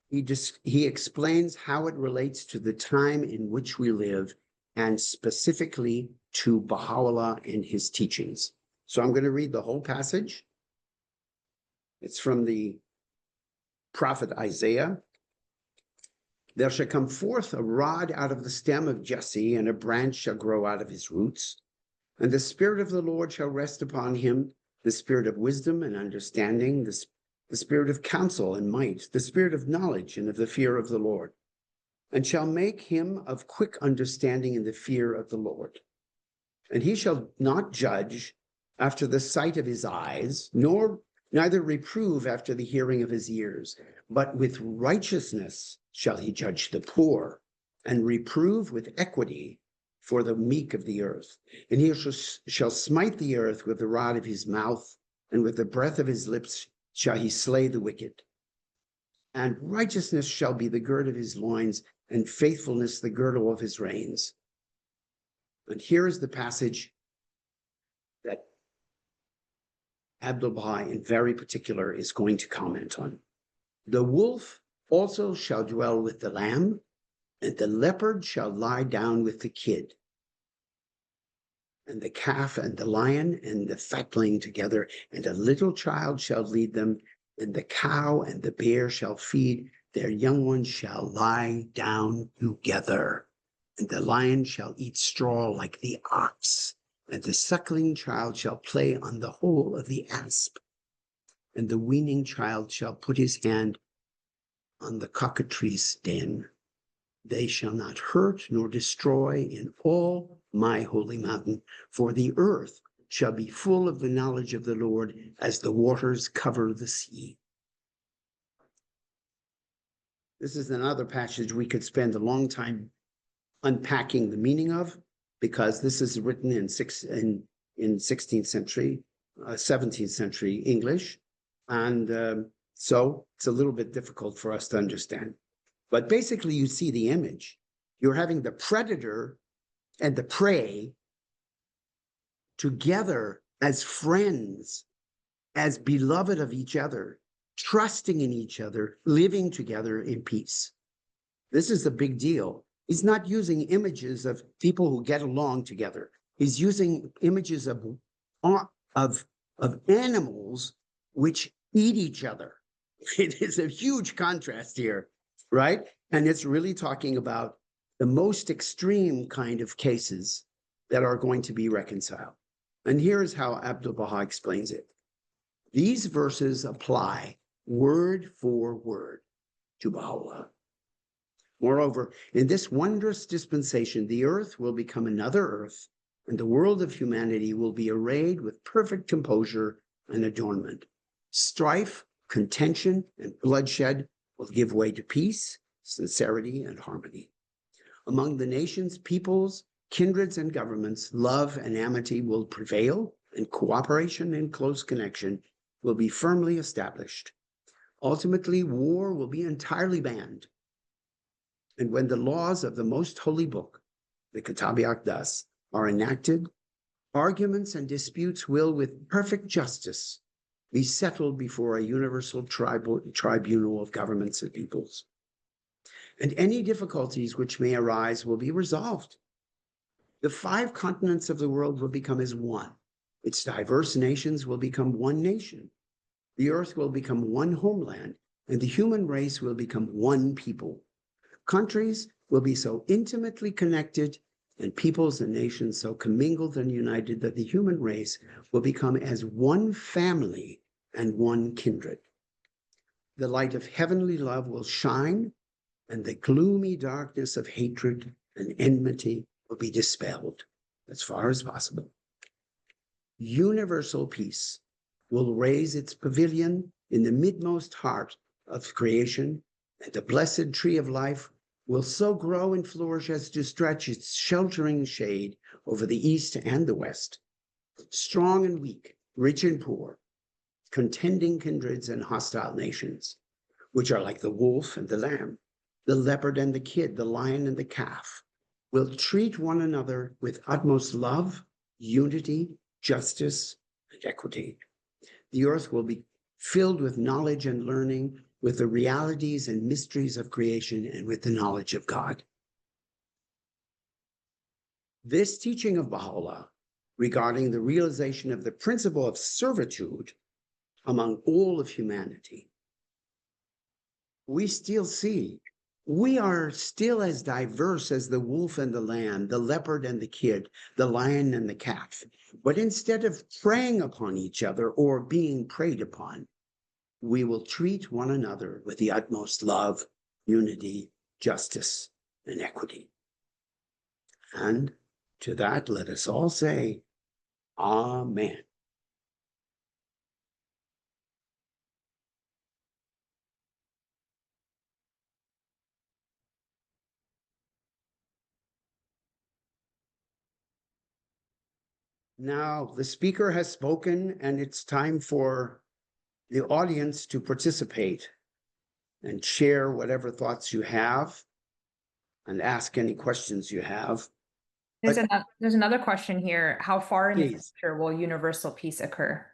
he explains how it relates to the time in which we live, and specifically to Baha'u'llah and his teachings. So I'm going to read the whole passage. It's from the prophet Isaiah. There shall come forth a rod out of the stem of Jesse, and a branch shall grow out of his roots. And the Spirit of the Lord shall rest upon him, the Spirit of wisdom and understanding, the Spirit of counsel and might, the Spirit of knowledge and of the fear of the Lord, and shall make him of quick understanding in the fear of the Lord. And he shall not judge after the sight of his eyes, neither reprove after the hearing of his ears, but with righteousness shall he judge the poor, and reprove with equity for the meek of the earth. And he shall smite the earth with the rod of his mouth, and with the breath of his lips shall he slay the wicked. And righteousness shall be the gird of his loins, and faithfulness the girdle of his reins. And here is the passage that Abdu'l-Baha in very particular is going to comment on. The wolf also shall dwell with the lamb, and the leopard shall lie down with the kid, and the calf and the lion and the fatling together, and a little child shall lead them, and the cow and the bear shall feed, their young ones shall lie down together, and the lion shall eat straw like the ox, and the suckling child shall play on the hole of the asp, and the weaning child shall put his hand on the cockatrice den. They shall not hurt nor destroy in all my holy mountain, for the earth shall be full of the knowledge of the Lord as the waters cover the sea. This is another passage we could spend a long time unpacking the meaning of, because this is written in 16th century, 17th century English. And so it's a little bit difficult for us to understand. But basically, you see the image. You're having the predator and the prey together as friends, as beloved of each other, trusting in each other, living together in peace. This is a big deal. He's not using images of people who get along together. He's using images of animals which eat each other. It is a huge contrast here, right? And it's really talking about the most extreme kind of cases that are going to be reconciled. And here's how Abdu'l-Baha explains it. These verses apply word for word to Baha'u'llah. Moreover, in this wondrous dispensation, the earth will become another earth, and the world of humanity will be arrayed with perfect composure and adornment. Strife, contention, and bloodshed will give way to peace, sincerity, and harmony. Among the nations, peoples, kindreds, and governments, love and amity will prevail, and cooperation and close connection will be firmly established. Ultimately, war will be entirely banned. And when the laws of the most holy book, the Kitab-i-Aqdas, are enacted, arguments and disputes will, with perfect justice, be settled before a universal tribunal of governments and peoples. And any difficulties which may arise will be resolved. The 5 continents of the world will become as one. Its diverse nations will become one nation. The earth will become one homeland, and the human race will become one people. Countries will be so intimately connected, and peoples and nations so commingled and united, that the human race will become as one family and one kindred. The light of heavenly love will shine, and the gloomy darkness of hatred and enmity will be dispelled as far as possible. Universal peace will raise its pavilion in the midmost heart of creation, and the blessed tree of life will so grow and flourish as to stretch its sheltering shade over the east and the west. Strong and weak, rich and poor, contending kindreds and hostile nations, which are like the wolf and the lamb, the leopard and the kid, the lion and the calf, will treat one another with utmost love, unity, justice, and equity. The earth will be filled with knowledge and learning, with the realities and mysteries of creation, and with the knowledge of God. This teaching of Baha'u'llah regarding the realization of the principle of servitude among all of humanity, we still see we are still as diverse as the wolf and the lamb, the leopard and the kid, the lion and the calf. But instead of preying upon each other or being preyed upon, we will treat one another with the utmost love, unity, justice, and equity. And to that, let us all say, Amen. Now, the speaker has spoken, and it's time for the audience to participate and share whatever thoughts you have and ask any questions you have. There's another question here. How far in the Please. future will universal peace occur?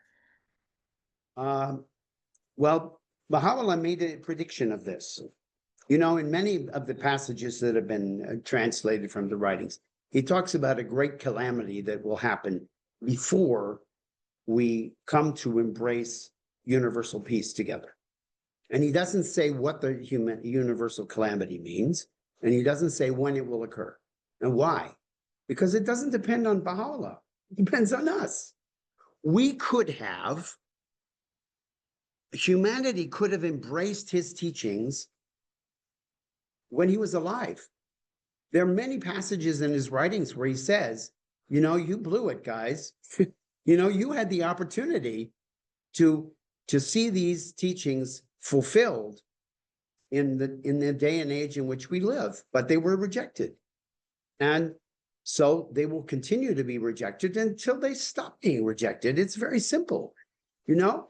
Well, Baha'u'llah made a prediction of this. You know, in many of the passages that have been translated from the writings, he talks about a great calamity that will happen before we come to embrace universal peace together. And he doesn't say what the universal calamity means, and he doesn't say when it will occur. And why? Because it doesn't depend on Baha'u'llah. It depends on us. Humanity could have embraced his teachings when he was alive. There are many passages in his writings where he says, you know, you blew it, guys. You know, you had the opportunity to see these teachings fulfilled in the day and age in which we live, but they were rejected. And so they will continue to be rejected until they stop being rejected. It's very simple, you know?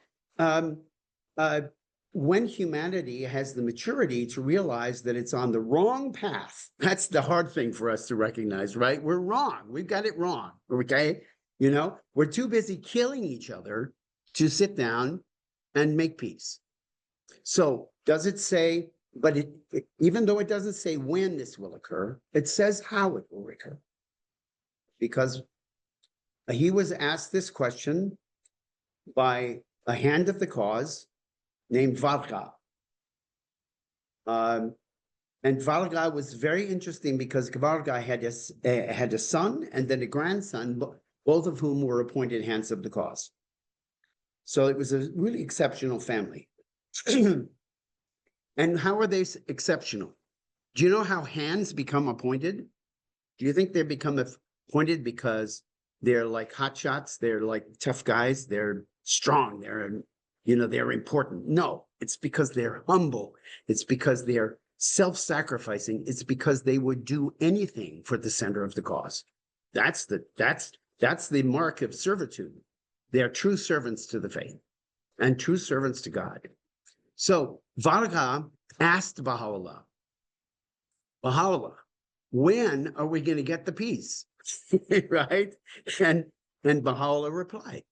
When humanity has the maturity to realize that it's on the wrong path, that's the hard thing for us to recognize, right? We're wrong. We've got it wrong, okay? You know, we're too busy killing each other to sit down and make peace. So does it say, but even though it doesn't say when this will occur, it says how it will occur. Because he was asked this question by a hand of the cause named Varga. And Varga was very interesting because Varga had a son and then a grandson, both of whom were appointed hands of the cause. So it was a really exceptional family. And how are they exceptional? Do you know how hands become appointed? Do you think they become appointed because they're like hotshots? They're like tough guys. They're strong. They're important. No, it's because they're humble. It's because they're self-sacrificing. It's because they would do anything for the center of the cause. That's the mark of servitude. They're true servants to the faith and true servants to God. So Varga asked Baha'u'llah, when are we going to get the peace? Right? And Baha'u'llah replied.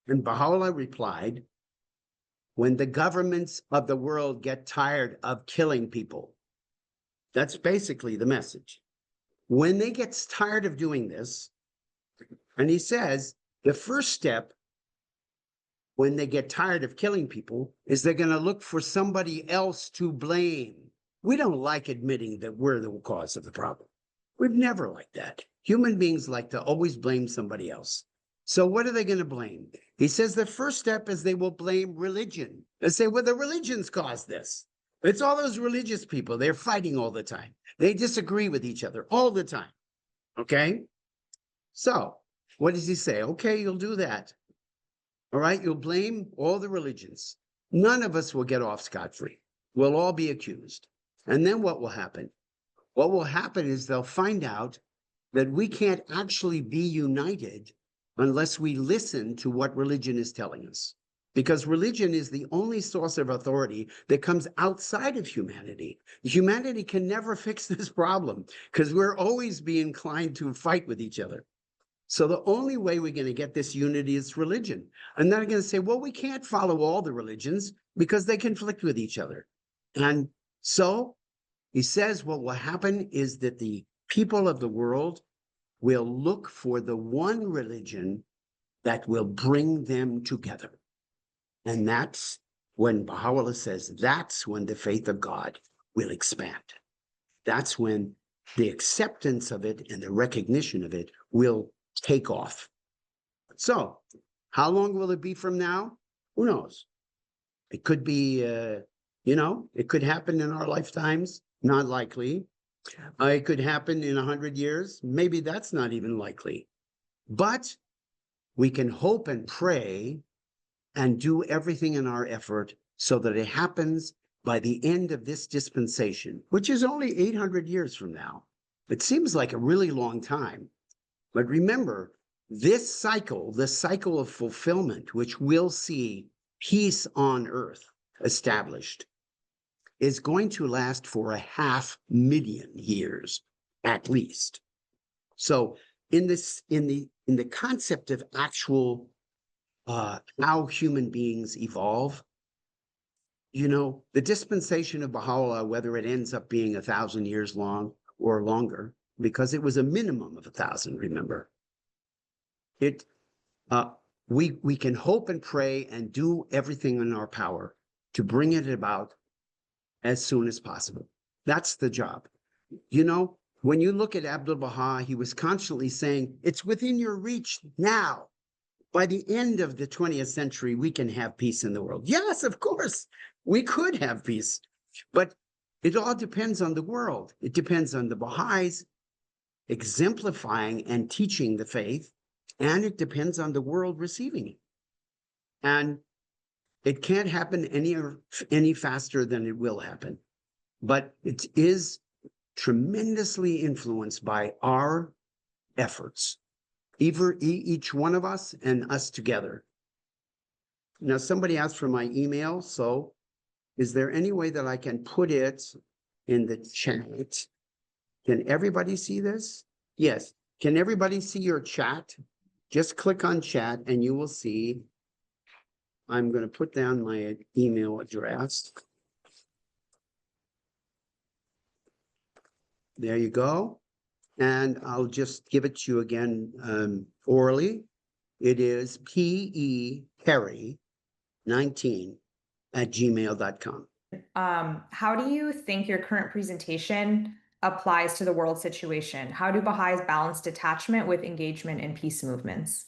And Baha'u'llah replied, when the governments of the world get tired of killing people. That's basically the message. When they get tired of doing this, and he says, the first step when they get tired of killing people is they're going to look for somebody else to blame. We don't like admitting that we're the cause of the problem. We've never liked that. Human beings like to always blame somebody else. So what are they going to blame? He says the first step is they will blame religion. They say, well, the religions caused this. It's all those religious people. They're fighting all the time. They disagree with each other all the time. Okay? So what does he say? Okay, you'll do that. All right, you'll blame all the religions. None of us will get off scot-free. We'll all be accused. And then what will happen? What will happen is they'll find out that we can't actually be united unless we listen to what religion is telling us. Because religion is the only source of authority that comes outside of humanity. Humanity can never fix this problem because we're always be inclined to fight with each other. So the only way we're going to get this unity is religion. And then I'm going to say, well, we can't follow all the religions because they conflict with each other. And so he says what will happen is that the people of the world will look for the one religion that will bring them together. And that's when Baha'u'llah says, that's when the faith of God will expand. That's when the acceptance of it and the recognition of it will take off. So how long will it be from now? Who knows? It could be, it could happen in our lifetimes. Not likely. It could happen in 100 years. Maybe that's not even likely. But we can hope and pray and do everything in our effort so that it happens by the end of this dispensation, which is only 800 years from now. It seems like a really long time. But remember, this cycle, the cycle of fulfillment, which will see peace on earth established, is going to last for 500,000 years at least. So in the concept of actual how human beings evolve, the dispensation of Baha'u'llah, whether it ends up being 1,000 years long or longer, because it was a minimum of 1,000, remember. We can hope and pray and do everything in our power to bring it about as soon as possible. That's the job. When you look at Abdu'l-Baha, he was constantly saying, it's within your reach now. By the end of the 20th century, we can have peace in the world. Yes, of course, we could have peace. But it all depends on the world. It depends on the Baha'is exemplifying and teaching the faith, and it depends on the world receiving it. And It can't happen any faster than it will happen. But it is tremendously influenced by our efforts, each one of us and us together. Now, somebody asked for my email, so is there any way that I can put it in the chat? Can everybody see this? Yes. Can everybody see your chat? Just click on chat and you will see. I'm going to put down my email address. There you go. And I'll just give it to you again orally. It is peterry19@gmail.com. How do you think your current presentation applies to the world situation? How do Baha'is balance detachment with engagement in peace movements?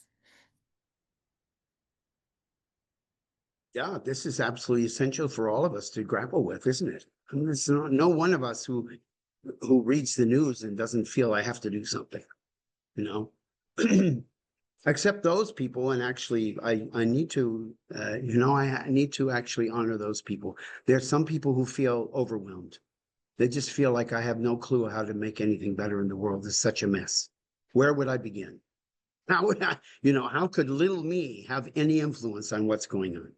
Yeah, this is absolutely essential for all of us to grapple with, isn't it? I mean, there's no one of us who reads the news and doesn't feel I have to do something, you know, except those people. And actually, I need to, I need to actually honor those people. There's some people who feel overwhelmed. They just feel like I have no clue how to make anything better in the world. It's such a mess. Where would I begin? How would I, how could little me have any influence on what's going on?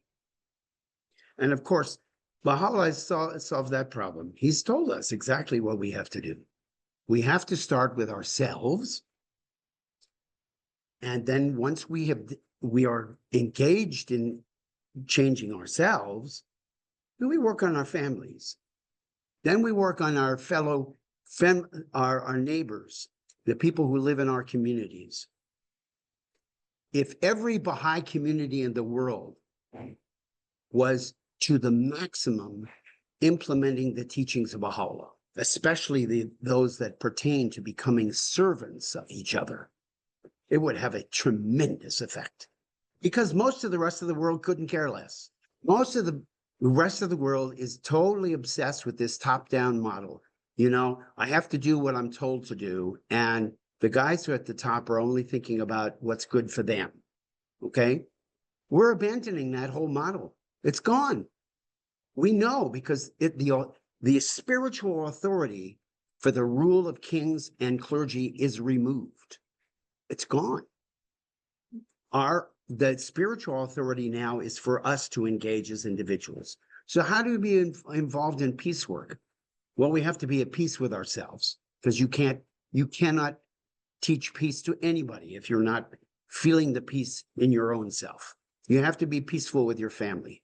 And of course, Baha'u'llah has solved that problem. He's told us exactly what we have to do. We have to start with ourselves. And then once we are engaged in changing ourselves, then we work on our families. Then we work on our fellow, our neighbors, the people who live in our communities. If every Baha'i community in the world was to the maximum implementing the teachings of Baha'u'llah, especially those that pertain to becoming servants of each other, it would have a tremendous effect. Because most of the rest of the world couldn't care less. Most of the rest of the world is totally obsessed with this top-down model. I have to do what I'm told to do, and the guys who are at the top are only thinking about what's good for them, okay? We're abandoning that whole model. It's gone. We know because the spiritual authority for the rule of kings and clergy is removed. It's gone. The spiritual authority now is for us to engage as individuals. So how do we be involved in peace work? Well, we have to be at peace with ourselves, because you cannot teach peace to anybody if you're not feeling the peace in your own self. You have to be peaceful with your family.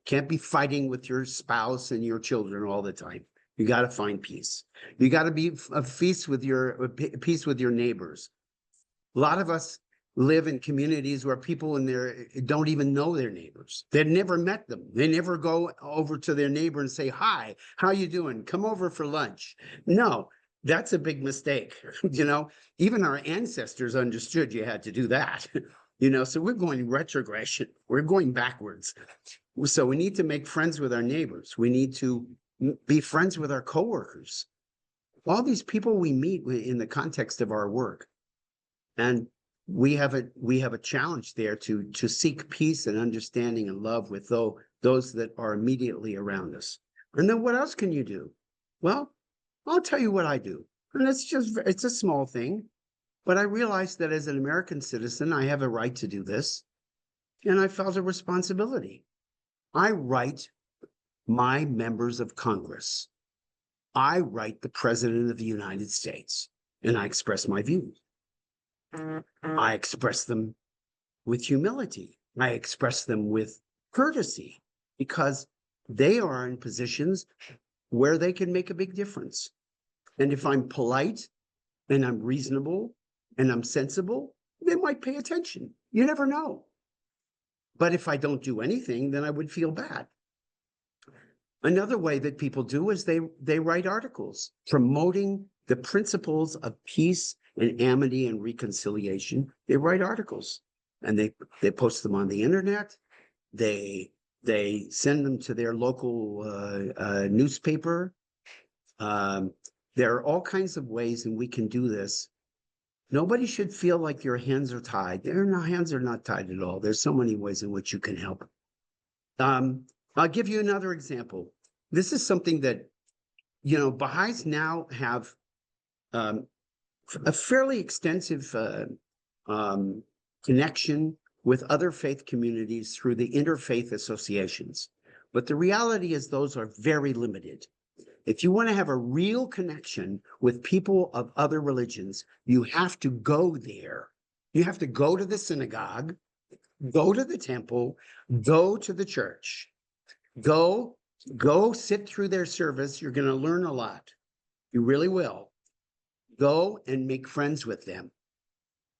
Can't be fighting with your spouse and your children all the time. You got to find peace. You got to be at peace with your neighbors. A lot of us live in communities where people in there don't even know their neighbors. They've never met them. They never go over to their neighbor and say, "Hi, how you doing? Come over for lunch." No, that's a big mistake. Even our ancestors understood you had to do that. So we're going retrogression. We're going backwards. So we need to make friends with our neighbors. We need to be friends with our coworkers. All these people we meet in the context of our work. And we have a challenge there to seek peace and understanding and love with those that are immediately around us. And then what else can you do? Well, I'll tell you what I do. And it's a small thing, but I realized that as an American citizen, I have a right to do this. And I felt a responsibility. I write my members of Congress. I write the President of the United States, and I express my views. I express them with humility. I express them with courtesy, because they are in positions where they can make a big difference. And if I'm polite and I'm reasonable and I'm sensible, they might pay attention. You never know. But if I don't do anything, then I would feel bad. Another way that people do is they write articles promoting the principles of peace and amity and reconciliation. They write articles and they post them on the internet. They send them to their local newspaper. There are all kinds of ways, and we can do this. Nobody should feel like your hands are tied. Hands are not tied at all. There's so many ways in which you can help. I'll give you another example. This is something that, Baha'is now have a fairly extensive connection with other faith communities through the interfaith associations. But the reality is those are very limited. If you want to have a real connection with people of other religions, you have to go there. You have to go to the synagogue, go to the temple, go to the church, go sit through their service. You're going to learn a lot. You really will. Go and make friends with them.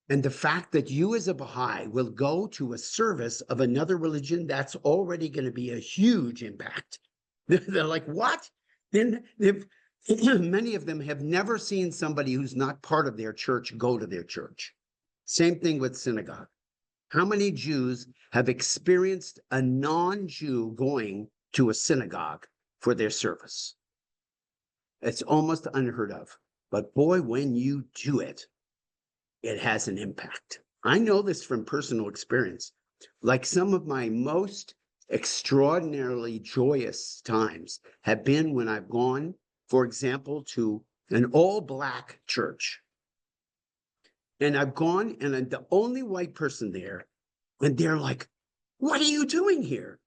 And the fact that you as a Baha'i will go to a service of another religion, that's already going to be a huge impact. They're like, what? Then many of them have never seen somebody who's not part of their church go to their church. Same thing with synagogue. How many Jews have experienced a non-Jew going to a synagogue for their service? It's almost unheard of. But boy, when you do it, it has an impact. I know this from personal experience. Like some of my most extraordinarily joyous times have been when I've gone, for example, to an all-Black church. And I've gone and I'm the only white person there. And they're like, what are you doing here?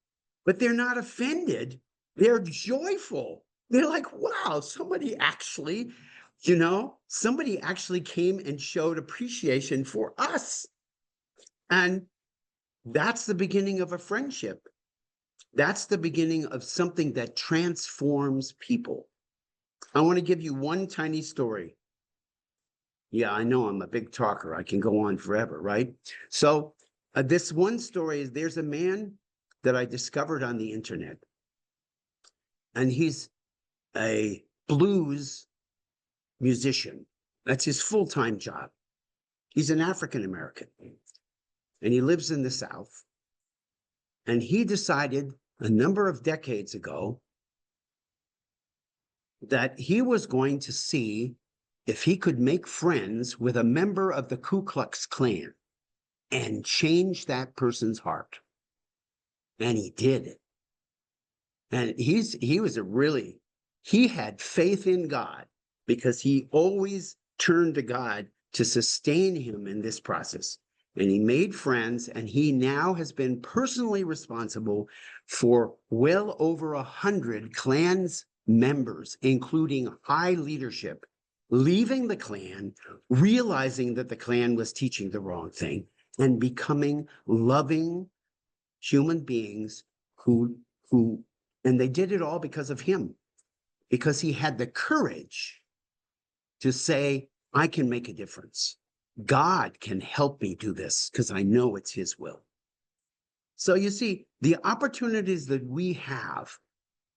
But they're not offended. They're joyful. They're like, wow, somebody actually came and showed appreciation for us. And that's the beginning of a friendship. That's the beginning of something that transforms people. I want to give you one tiny story. Yeah, I know I'm a big talker. I can go on forever, right? So this one story is there's a man that I discovered on the internet. And he's a blues musician. That's his full-time job. He's an African American and he lives in the South. And he decided a number of decades ago that he was going to see if he could make friends with a member of the Ku Klux Klan and change that person's heart. And he did it. And he had faith in God because he always turned to God to sustain him in this process. And he made friends, and he now has been personally responsible for well over 100 Klan's members, including high leadership, leaving the Klan, realizing that the Klan was teaching the wrong thing, and becoming loving human beings and they did it all because of him, because he had the courage to say, I can make a difference. God can help me do this because I know it's his will. So you see, the opportunities that we have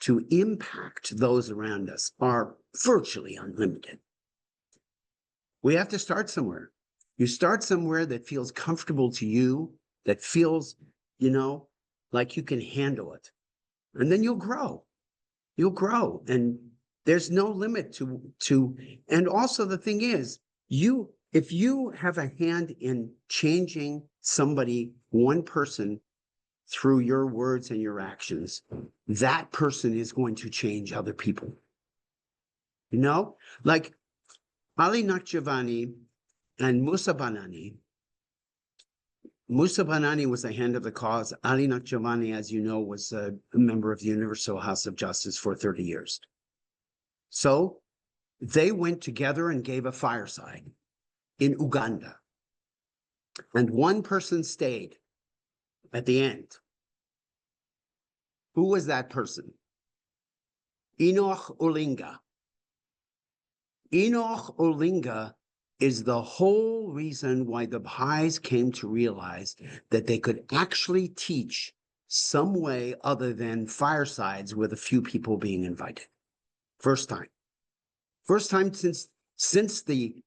to impact those around us are virtually unlimited. We have to start somewhere. You start somewhere that feels comfortable to you, that feels, like you can handle it. And then you'll grow. You'll grow. And there's no limit to, and also the thing is, if you have a hand in changing somebody, one person, through your words and your actions, that person is going to change other people. Like Ali Naqshbandi and Musa Banani. Musa Banani was a hand of the cause. Ali Naqshbandi, as you know, was a member of the Universal House of Justice for 30 years. So they went together and gave a fireside in Uganda. And one person stayed at the end. Who was that person? Enoch Olinga. Enoch Olinga is the whole reason why the Baha'is came to realize that they could actually teach some way other than firesides with a few people being invited. First time since the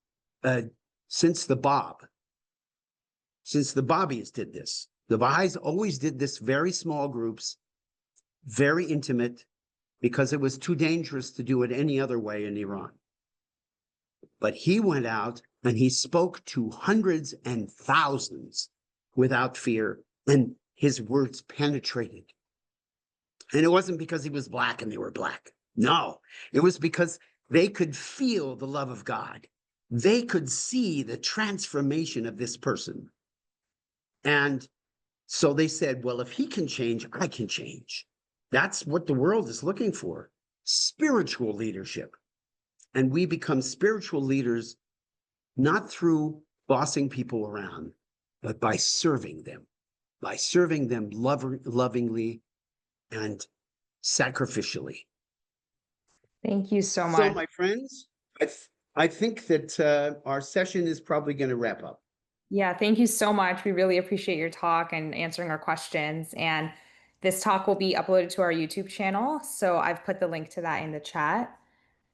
Babis did this. The Baha'is always did this very small groups, very intimate, because it was too dangerous to do it any other way in Iran. But he went out and he spoke to hundreds and thousands without fear, and his words penetrated. And it wasn't because he was black and they were black. No, it was because they could feel the love of God. They could see the transformation of this person. And so they said, well, if he can change, I can change. That's what the world is looking for, spiritual leadership. And we become spiritual leaders not through bossing people around, but by serving them lovingly and sacrificially. Thank you so So, much. my friends, I think that our session is probably going to wrap up. Yeah, thank you so much. We really appreciate your talk and answering our questions. And this talk will be uploaded to our YouTube channel. So I've put the link to that in the chat.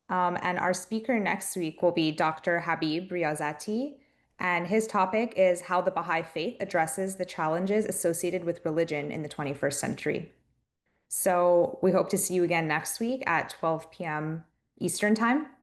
And our speaker next week will be Dr. Habib Riazati. And his topic is how the Baha'i Faith addresses the challenges associated with religion in the 21st century. So we hope to see you again next week at 12 p.m. Eastern Time.